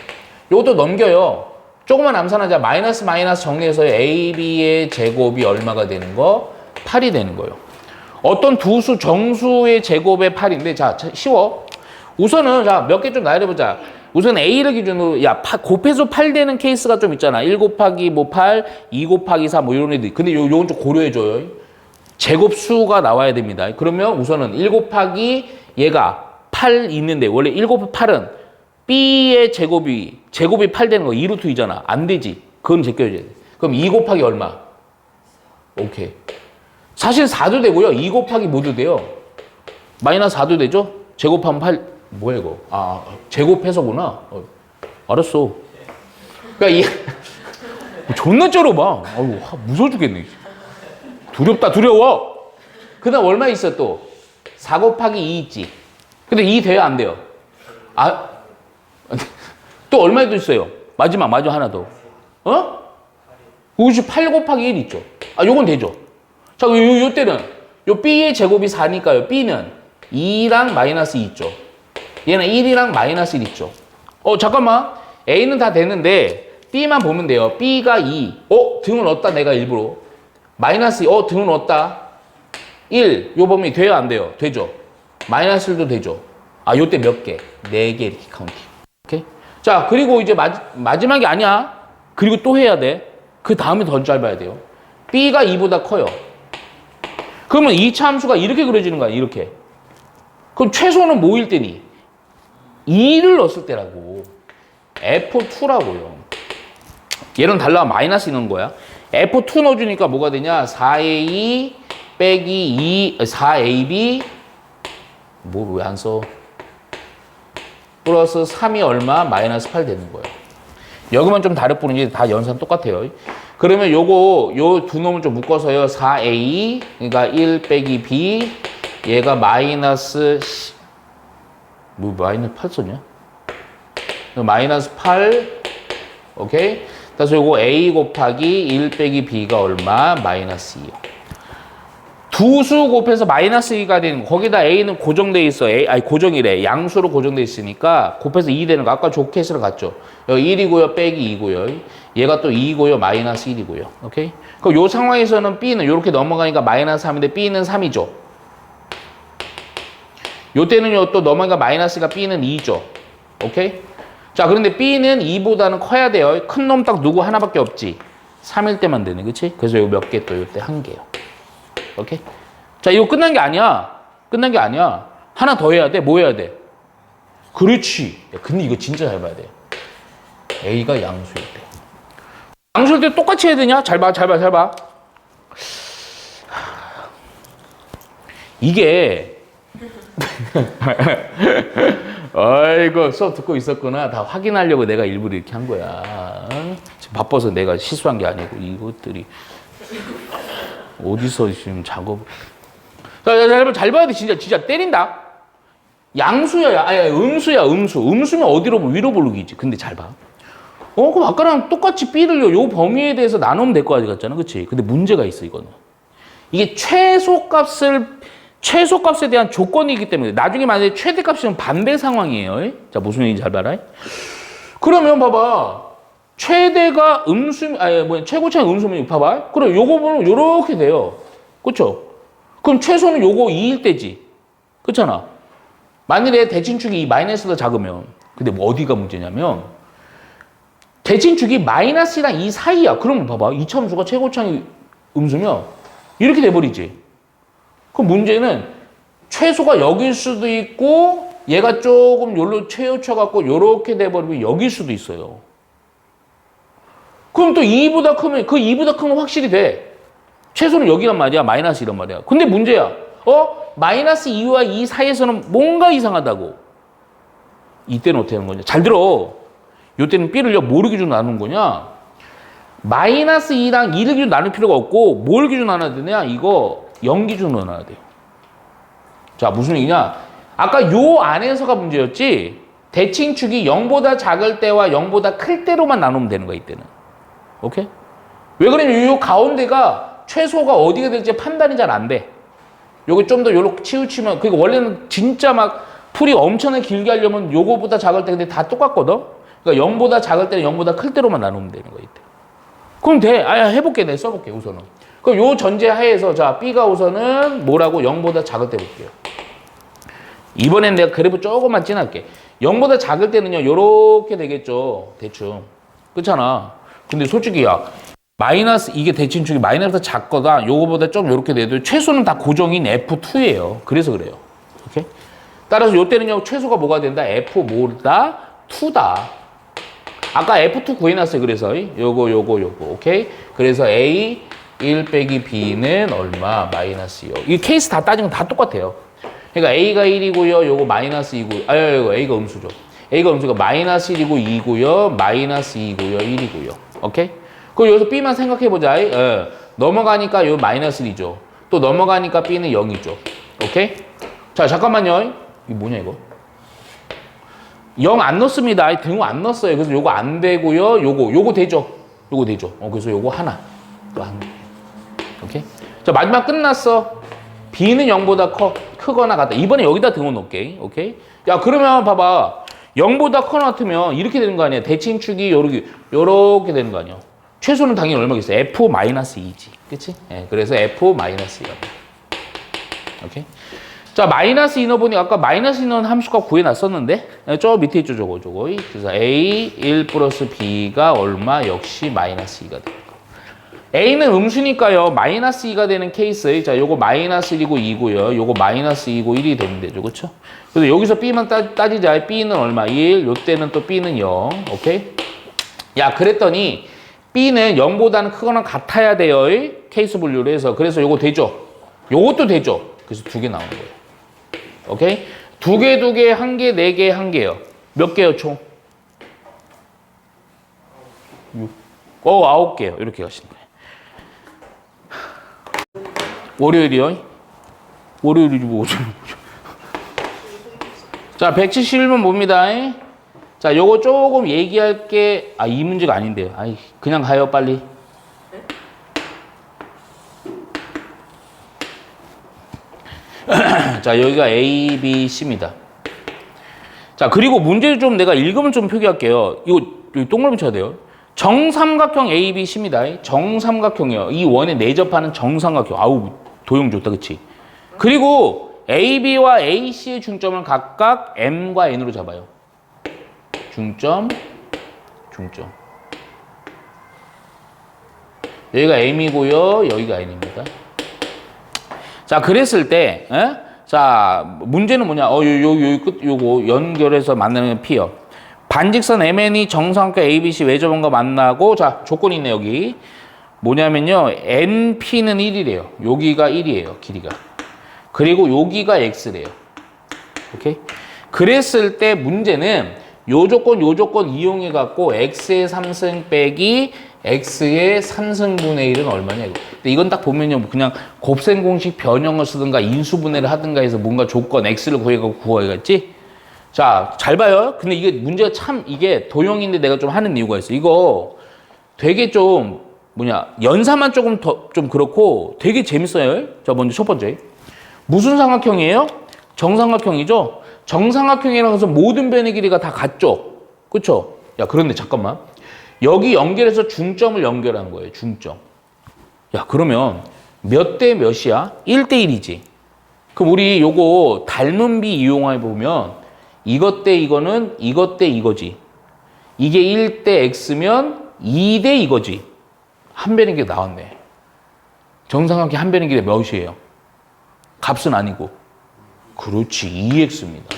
요것도 넘겨요. 조금만 암산하자. 마이너스 정리해서 AB의 제곱이 얼마가 되는 거? 8이 되는 거예요. 어떤 두 수 정수의 제곱의 8인데, 자, 쉬워. 우선은, 자, 몇 개 좀 나열해보자. 우선 A를 기준으로, 야, 곱해서 8 되는 케이스가 좀 있잖아. 1 곱하기 뭐 8, 2 곱하기 4, 뭐 이런 애들. 근데 요건 좀 고려해줘요. 제곱수가 나와야 됩니다. 그러면 우선은 1 곱하기 얘가 8 있는데, 원래 1 곱하기 8은 B의 제곱이 8 되는 거 2루트 2잖아. 안 되지. 그건 제껴줘야 돼. 그럼 2 곱하기 얼마? 오케이. 사실 4도 되고요. 2 곱하기 뭐도 돼요? 마이너스 4도 되죠? 제곱하면 8, 뭐야 이거? 아, 제곱해서구나. 알았어. 그러니까 존나 쩔어봐. 아유, 무서워 죽겠네. 두렵다, 두려워. 그 다음 얼마 있어 또? 4 곱하기 2 있지. 근데 2 돼요, 안 돼요? 아, 또 얼마도 있어요? 마지막 하나 더. 이것이 8 곱하기 1 있죠. 아, 요건 되죠. 자, 요 때는 요 B의 제곱이 4니까요. B는 2랑 마이너스 2 있죠. 얘는 1이랑 마이너스 1 있죠. 잠깐만. A는 다 되는데 B만 보면 돼요. B가 2. 등을 넣었다, 내가 일부러. 마이너스 2. 등을 넣었다. 1. 요 범위 돼요, 안 돼요? 되죠. 마이너스 1도 되죠. 아, 요때 몇 개? 4개 이렇게 카운팅. 오케이? 자, 그리고 이제 마지막이 아니야. 그리고 또 해야 돼. 그 다음에 더 짧아야 돼요. B가 2보다 커요. 그러면 2차 함수가 이렇게 그려지는 거야, 이렇게. 그럼 최소는 뭐일 때니? 2를 넣었을 때라고. F2라고요. 얘는 달라, 마이너스 넣은 거야. F2 넣어주니까 뭐가 되냐? 4A 빼기 4AB, 뭐 왜 안 써? 플러스 3이 얼마? 마이너스 8 되는 거예요. 여기만 좀 다를 뿐이지 다 연산 똑같아요. 그러면 요 두 놈을 좀 묶어서요. 4A, 그러니까 1 빼기 B, 얘가 마이너스, 마이너스 8 썼냐? 마이너스 8, 오케이? 그래서 요거 A 곱하기 1 빼기 B가 얼마? 마이너스 2요. 두 수 곱해서 마이너스 2가 되는 거. 거기다 A는 고정돼 있어. 고정이래. 양수로 고정돼 있으니까 곱해서 2 되는 거. 아까 조케이스랑 같죠? 여기 1이고요. 빼기 2고요. 얘가 또 2고요. 마이너스 1이고요. 오케이? 그럼 요 상황에서는 B는 이렇게 넘어가니까 마이너스 3인데 B는 3이죠. 요 때는요. 또 넘어가니까 마이너스가 B는 2죠. 오케이? 자, 그런데 B는 2보다는 커야 돼요. 큰 놈 딱 누구 하나밖에 없지. 3일 때만 되네. 그치? 그래서 요 몇 개 또 요때 한 개요. 오케이? 자, 이거 끝난 게 아니야. 끝난 게 아니야. 하나 더 해야 돼. 뭐 해야 돼? 그렇지. 야, 근데 이거 진짜 잘 봐야 돼. A가 양수일 때. 양수일 때 똑같이 해야 되냐? 잘 봐. 이게 아이고, 수업 듣고 있었구나. 다 확인하려고 내가 일부러 이렇게 한 거야. 지금 바빠서 내가 실수한 게 아니고 이것들이 어디서 지금 작업. 자, 잘 봐야 돼. 진짜 때린다. 양수야, 음수야, 음수. 음수면 어디로, 위로 볼르기지. 근데 잘 봐. 그럼 아까랑 똑같이 B를 요 범위에 대해서 나누면 될 거 같잖아. 그치? 근데 문제가 있어, 이거는. 이게 최소값에 대한 조건이기 때문에 나중에 만약에 최대값이면 반대 상황이에요. 자, 무슨 얘기인지 잘 봐라. 그러면 봐봐. 최대가 최고 차이 음수면 봐봐. 그래, 요거 보면 요렇게 돼요. 그쵸? 그럼 최소는 요거 2일 때지. 그렇잖아. 만일에 대칭축이 이 마이너스보다 작으면. 근데 뭐 어디가 문제냐면 대칭축이 마이너스랑 이 사이야. 그러면 봐봐. 이차함수가 최고차이 음수면 이렇게 돼버리지. 그럼 문제는 최소가 여길 수도 있고 얘가 조금 요로 최우쳐갖고 요렇게 돼버리면 여길 수도 있어요. 그럼 또 2보다 크면 그 2보다 크면 확실히 돼. 최소는 여기란 말이야. 마이너스 이란 말이야. 근데 문제야. 마이너스 2와 2 사이에서는 뭔가 이상하다고. 이때는 어떻게 하는 거냐. 잘 들어. 이때는 B를요. 뭐를 기준으로 나누는 거냐. 마이너스 2랑 2를 기준으로 나눌 필요가 없고 뭘 기준으로 나눠야 되냐. 이거 0 기준으로 나눠야 돼요. 자, 무슨 얘기냐. 아까 요 안에서가 문제였지. 대칭축이 0보다 작을 때와 0보다 클 때로만 나누면 되는 거야. 이때는. 오케이? 왜 그러냐면 요 가운데가 최소가 어디가 될지 판단이 잘 안 돼. 요거 좀 더 요렇게 치우치면, 그러니까 원래는 진짜 막 풀이 엄청나게 길게 하려면 요거보다 작을 때 근데 다 똑같거든? 그러니까 0보다 작을 때는 0보다 클 때로만 나누면 되는 거야, 이때. 그럼 돼. 해볼게. 내가 써볼게, 우선은. 그럼 요 전제 하에서, 자, B가 우선은 뭐라고? 0보다 작을 때 볼게요. 이번엔 내가 그래프 조금만 진할게. 0보다 작을 때는요, 요렇게 되겠죠. 대충. 그렇잖아. 근데 솔직히, 마이너스, 이게 대칭축이 마이너스 작거다. 요거보다 좀 요렇게 돼도 최소는 다 고정인 F2예요. 그래서 그래요. 오케이? 따라서 요때는요, 최소가 뭐가 된다? F 뭐다? 2다. 아까 F2 구해놨어요. 그래서 요거. 오케이? 그래서 A 1 빼기 B는 얼마? 마이너스 2요. 이 케이스 다 따지면 다 똑같아요. 그러니까 A가 1이고요. 요거 마이너스 2고요. 이거 A가 음수죠. A가 음수가 마이너스 1이고 2고요. 마이너스 2고요. 1이고요. 오케이? 그럼 여기서 B만 생각해보자. 넘어가니까 요 마이너스 1이죠. 또 넘어가니까 B는 0이죠. 오케이? 자, 잠깐만요. 이거 뭐냐, 이거? 0 안 넣습니다. 등호 안 넣었어요. 그래서 요거 안 되고요. 요거 되죠. 요거 되죠. 그래서 요거 하나. 또 한 개. 오케이? 자, 마지막 끝났어. B는 0보다 크거나 같다. 이번에 여기다 등호 넣을게. 오케이? 야, 그러면 봐봐. 0보다 커나 같으면 이렇게 되는 거 아니야. 대칭축이 요렇게 되는 거 아니야. 최소는 당연히 얼마겠어? F-2지. 그치? 그래서 F-2야. 오케이? 자, 마이너스 2 넣어보니 아까 마이너스 2 넣은 함수값 구해놨었는데 저 밑에 있죠, 저거. 그래서 A 1 플러스 B가 얼마? 역시 마이너스 2가 됩니다. A는 음수니까요. 마이너스 2가 되는 케이스. 자, 요거 마이너스 1이고 2고요. 요거 마이너스 2고 1이 되면 되죠. 그쵸? 그래서 여기서 B만 따지자. B는 얼마? 1. 요때는 또 B는 0. 오케이? 야, 그랬더니 B는 0보다는 크거나 같아야 돼요. 케이스 분류를 해서. 그래서 요거 되죠? 요것도 되죠? 그래서 2개 나오는 거예요. 오케이? 2개, 1개, 4개, 1개요. 몇 개요, 총? 6. 9개요. 이렇게 가시는 거예요. 월요일이요? 월요일이지 뭐. 자, 171번 봅니다. 자, 요거 조금 얘기할 게, 이 문제가 아닌데요. 그냥 가요, 빨리. 자, 여기가 A, B, C입니다. 자, 그리고 문제를 좀 내가 읽으면 좀 표기할게요. 이거 여기 동그라미 쳐야 돼요. 정삼각형 A, B, C입니다. 정삼각형이요. 이 원에 내접하는 정삼각형. 아우, 도형 좋다, 그치? 그리고 A, B와 A, C의 중점을 각각 M과 N으로 잡아요. 중점. 여기가 M이고요. 여기가 N입니다. 자, 그랬을 때, 자, 문제는 뭐냐? 요거 연결해서 만나는 P요. 반직선 MN이 정삼각형 ABC 외접원과 만나고, 자, 조건이 있네, 여기. 뭐냐면요, NP는 1이래요. 여기가 1이에요, 길이가. 그리고 여기가 X래요. 오케이? 그랬을 때 문제는 요 조건 이용해갖고 X의 3승 빼기 X의 3승분의 1은 얼마냐, 이거. 근데 이건 딱 보면요, 그냥 곱셈 공식 변형을 쓰든가 인수분해를 하든가 해서 뭔가 조건 X를 구해야겠지? 자, 잘 봐요. 근데 이게 문제가 참, 이게 도형인데 내가 좀 하는 이유가 있어. 이거 되게 좀, 연산만 조금 더, 좀 그렇고 되게 재밌어요. 자, 먼저 첫 번째. 무슨 삼각형이에요? 정삼각형이죠? 정삼각형이라고 해서 모든 변의 길이가 다 같죠? 그쵸? 야, 그런데 잠깐만. 여기 연결해서 중점을 연결한 거예요, 중점. 야, 그러면 몇 대 몇이야? 1대 1이지. 그럼 우리 요거 닮은 비 이용해 보면 이것 대 이거는 이것 대 이거지. 이게 1 대 x면 2 대 이거지. 한 배는 게 나왔네. 정삼각형 한 배는 길이 몇이에요? 값은 아니고. 그렇지, 2x입니다.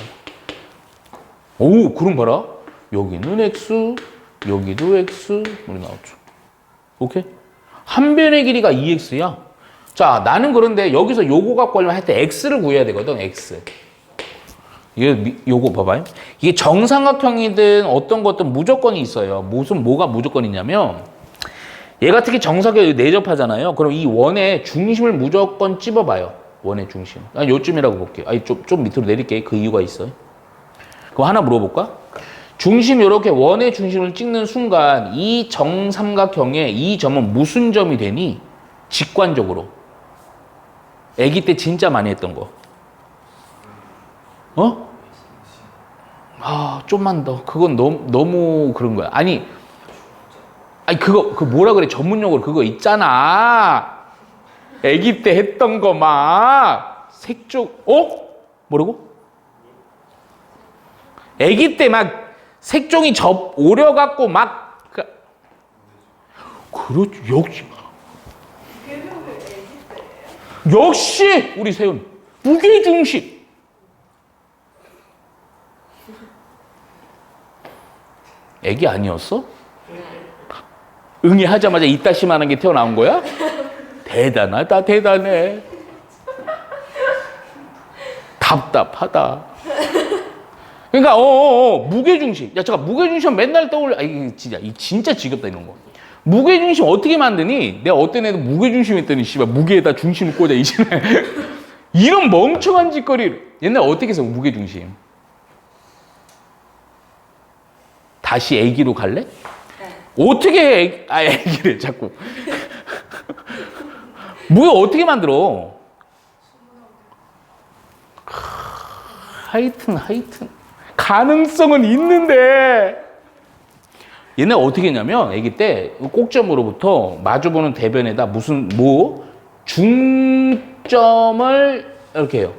오, 그럼 봐라. 여기는 x, 여기도 x, 우리 나왔죠. 오케이? 한 변의 길이가 2x야. 자, 나는 그런데 여기서 요거 갖고 하려면 하여튼 x를 구해야 되거든, x. 이게 요거 봐봐요. 이게 정삼각형이든 어떤 것든 무조건이 있어요. 뭐가 무조건 있냐면 얘가 특히 정사각형에 내접하잖아요. 그럼 이 원의 중심을 무조건 찝어봐요. 원의 중심. 요쯤이라고 볼게요. 좀 밑으로 내릴게. 그 이유가 있어요. 그거 하나 물어볼까? 중심 이렇게 원의 중심을 찍는 순간 이 정삼각형의 이 점은 무슨 점이 되니? 직관적으로. 아기 때 진짜 많이 했던 거. 좀만 더. 그건 너무 그런 거야. 아니 그거 뭐라 그래? 전문용어로 그거 있잖아. 아기 때 했던 거 막 색종 뭐라고? 아기 때 막 색종이 오려갖고 막 그렇지. 역시 우리 세훈 무게중심. 아기 아니었어? 응애 하자마자 이따시만한 게 튀어나온 거야? 대단하다, 대단해. 답답하다. 그러니까 무게중심. 야, 잠깐 무게중심 맨날 떠올려. 이게 진짜 지겹다 이런 거. 무게중심 어떻게 만드니? 내가 어떤 애들 무게중심 했더니 씨발 무게에다 중심을 꽂아 이제는. 이런 멍청한 짓거리를. 옛날 어떻게 해서 무게중심? 다시 애기로 갈래? 어떻게 애기를 자꾸. 무게 어떻게 만들어? 하여튼 가능성은 있는데 옛날 어떻게 했냐면 아기 때 꼭점으로부터 마주보는 대변에다 중점을 이렇게 해요.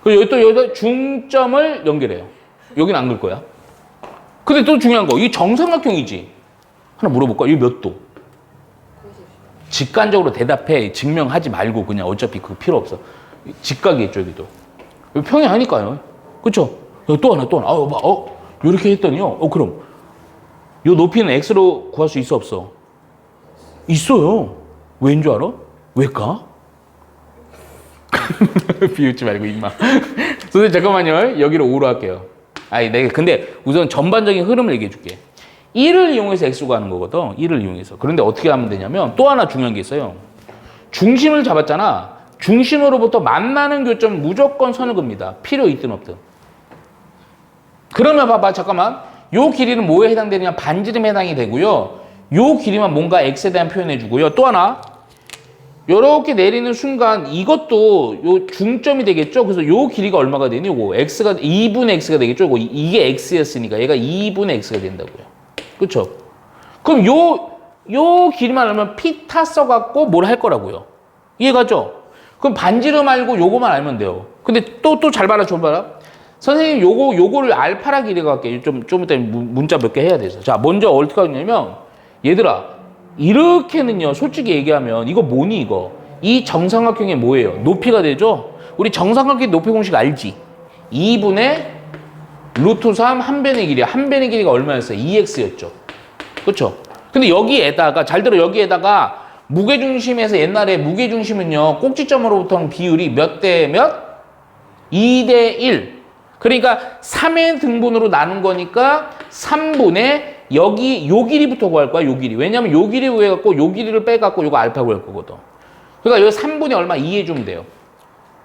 그리고 여기다 중점을 연결해요. 여기는 안 그럴 거야. 근데 또 중요한 거, 이 정삼각형이지. 하나 물어볼까? 이거 몇 도? 직관적으로 대답해. 증명하지 말고 그냥 어차피 그거 필요 없어. 직각이겠죠, 여기도. 평행하니까요. 그쵸? 또 하나. 이렇게 했더니요. 그럼 요 높이는 x로 구할 수 있어, 없어? 있어요. 왜인 줄 알아? 왜까? 비웃지 말고 임마. 선생님 잠깐만요. 여기를 5로 할게요. 근데 우선 전반적인 흐름을 얘기해 줄게. 1을 이용해서 x 구하는 거거든. 1을 이용해서. 그런데 어떻게 하면 되냐면 또 하나 중요한 게 있어요. 중심을 잡았잖아. 중심으로부터 만나는 교점 무조건 선을 긋습니다. 필요 있든 없든. 그러면 봐봐. 잠깐만. 요 길이는 뭐에 해당되느냐? 반지름에 해당이 되고요. 요 길이만 뭔가 x에 대한 표현해 주고요. 또 하나. 요렇게 내리는 순간 이것도 요 중점이 되겠죠? 그래서 요 길이가 얼마가 되니? 요거 x가 2분의 x가 되겠죠? 이게 x였으니까 얘가 2분의 x가 된다고요. 그렇죠? 그럼 요 길이만 알면 피타 써갖고 뭘 할 거라고요. 이해가죠? 그럼 반지름 알고 요거만 알면 돼요. 근데 또 잘 봐라, 좀 봐라. 선생님 요거를 알파라 길이가 할게. 좀 이따 문자 몇 개 해야 돼서. 자, 먼저 어떻게 하냐면 얘들아. 이렇게는요, 솔직히 얘기하면 이거 뭐니 이거? 이 정삼각형의 뭐예요? 높이가 되죠? 우리 정삼각형 높이 공식 알지? 2분의 루트 3 한 변의 길이. 한 변의 길이가 얼마였어요? 2x였죠. 그렇죠? 근데 여기에다가 잘 들어, 여기에다가 무게중심에서 옛날에 무게중심은요, 꼭지점으로부터는 비율이 몇 대 몇? 2대 1. 그러니까 3의 등분으로 나눈 거니까 3분의 여기 요 길이부터 구할 거야, 요 길이. 왜냐면 요 길이 구해갖고 요 길이를 빼갖고 요거 알파 구할 거거든. 그러니까 여기 3분의 얼마? 2 해주면 돼요.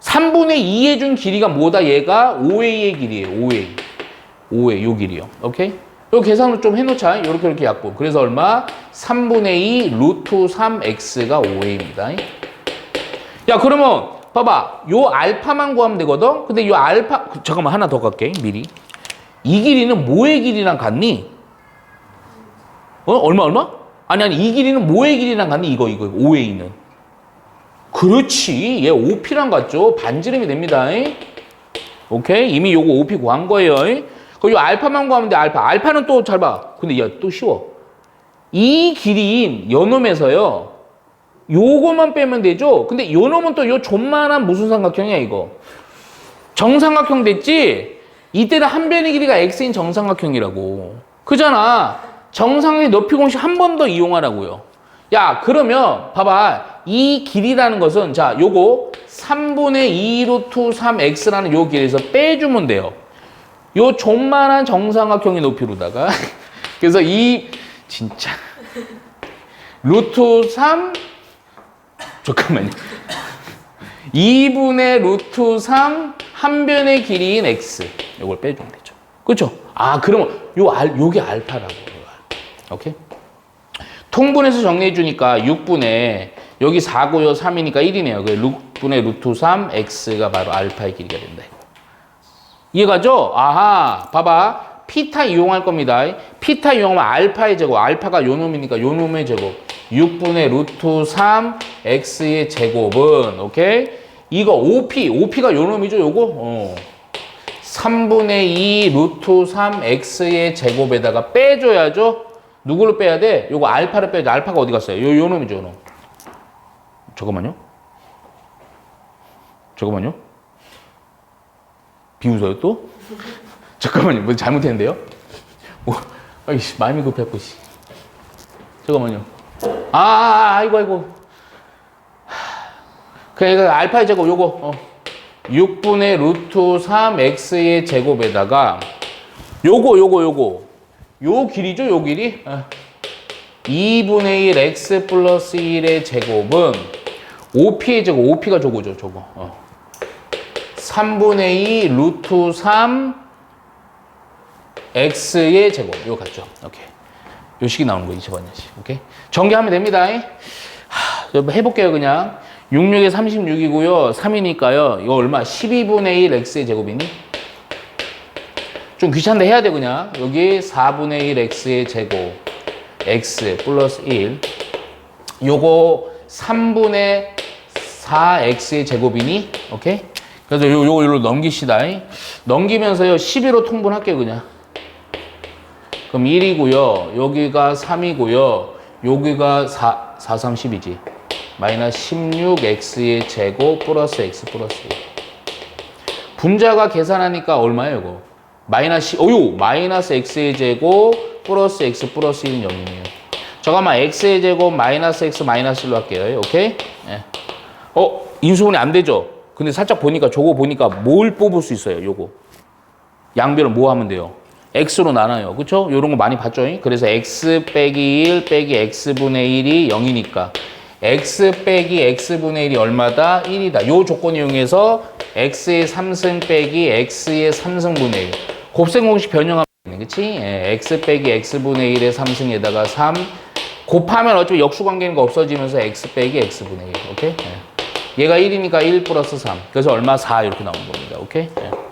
3분의 2 해준 길이가 뭐다? 얘가 5a의 길이에요. 5a 요 길이요. 오케이? 요 계산을 좀 해놓자. 요렇게 약분. 그래서 얼마? 3분의 2 루트 3x가 5a입니다. 야, 그러면 봐봐. 요 알파만 구하면 되거든? 근데 요 알파, 잠깐만 하나 더 갈게, 미리. 이 길이는 뭐의 길이랑 같니? 얼마? 아니, 이 길이는 뭐의 길이랑 같니? 이거, 5a는. 그렇지. 얘 5p랑 같죠? 반지름이 됩니다. 오케이? 이미 요거 OP 구한 거예요. 그리고 요 알파만 구하면 돼, 알파. 알파는 또 잘 봐. 근데 야, 또 쉬워. 이 길이인 요 놈에서요. 요거만 빼면 되죠? 근데 요 놈은 또 요 존만한 무슨 삼각형이야, 이거? 정삼각형 됐지? 이때는 한 변의 길이가 x인 정삼각형이라고. 그잖아. 정삼각의 높이 공식 한 번 더 이용하라고요. 야, 그러면 봐봐. 이 길이라는 것은 자, 요거 3분의 2 루트 3x라는 요 길에서 빼주면 돼요. 요 존만한 정삼각형의 높이로다가 그래서 이 진짜 루트 3 잠깐만요. 2분의 루트 3 한 변의 길이인 x. 요걸 빼주면 되죠. 그렇죠? 아, 그러면 요게 알파라고. 오케이? 통분해서 정리해 주니까 6분의 여기 4고요 3이니까 1이네요. 그 6분의 루트 3 x가 바로 알파의 길이가 된다. 이해가죠? 아하, 봐봐. 피타 이용할 겁니다. 피타 이용하면 알파의 제곱, 알파가 요 놈이니까 요 놈의 제곱. 6분의 루트 3 x의 제곱은, 오케이? 이거 OP가 요 놈이죠, 요거? 3분의 2 루트 3 x의 제곱에다가 빼줘야죠? 누구를 빼야 돼? 요거 알파를 빼야죠. 알파가 어디 갔어요? 요 놈이죠, 요 놈. 잠깐만요. 비웃어요, 또? 잠깐만요. 뭐 잘못했는데요? 아이씨, 마음이 급해갖고, 씨. 잠깐만요. 아이고. 그러니까 알파의 제곱, 요거, 6분의 루트 3x의 제곱에다가, 요거. 요 길이죠, 요 길이? 2분의 1 x 플러스 1의 제곱은, OP의 제곱, OP가 저거죠, 저거. 3분의 2 루트 3 x의 제곱. 이거 같죠? 오케이. 요 식이 나오는 거 20원이지. 오케이. 전개하면 됩니다. 해볼게요, 그냥. 66에 36이고요. 3이니까요. 이거 얼마? 12분의 1 x의 제곱이니? 좀 귀찮은데 해야 돼, 그냥. 여기 4분의 1 x의 제곱. x 플러스 1. 요거 3분의 4 x의 제곱이니? 오케이? 그래서 요거 넘기시다. 넘기면서요, 12로 통분할게요, 그냥. 그럼 1이고요. 여기가 3이고요. 여기가 4, 3, 10이지. 마이너스 16x의 제곱 플러스 x 플러스 1. 분자가 계산하니까 얼마예요, 이거? 마이너스 x의 제곱 플러스 x 플러스 1은 0이네요. 잠깐만, x의 제곱 마이너스 x 마이너스 1로 할게요. 오케이? 예. 인수분해 안 되죠? 근데 살짝 보니까, 저거 보니까 뭘 뽑을 수 있어요, 요거. 양변을 뭐 하면 돼요? x로 나눠요. 그쵸? 요런 거 많이 봤죠? 그래서 x 빼기 1 빼기 x분의 1이 0이니까 x 빼기 x분의 1이 얼마다? 1이다. 요 조건 이용해서 x의 3승 빼기 x의 3승분의 1. 곱셈 공식 변형하면 되네. 그치? 예, x 빼기 x분의 1의 3승에다가 3 곱하면 어차피 역수관계가 없어지면서 x 빼기 x분의 1. 오케이? 예. 얘가 1이니까 1 플러스 3. 그래서 얼마? 4 이렇게 나오는 겁니다. 오케이? 예.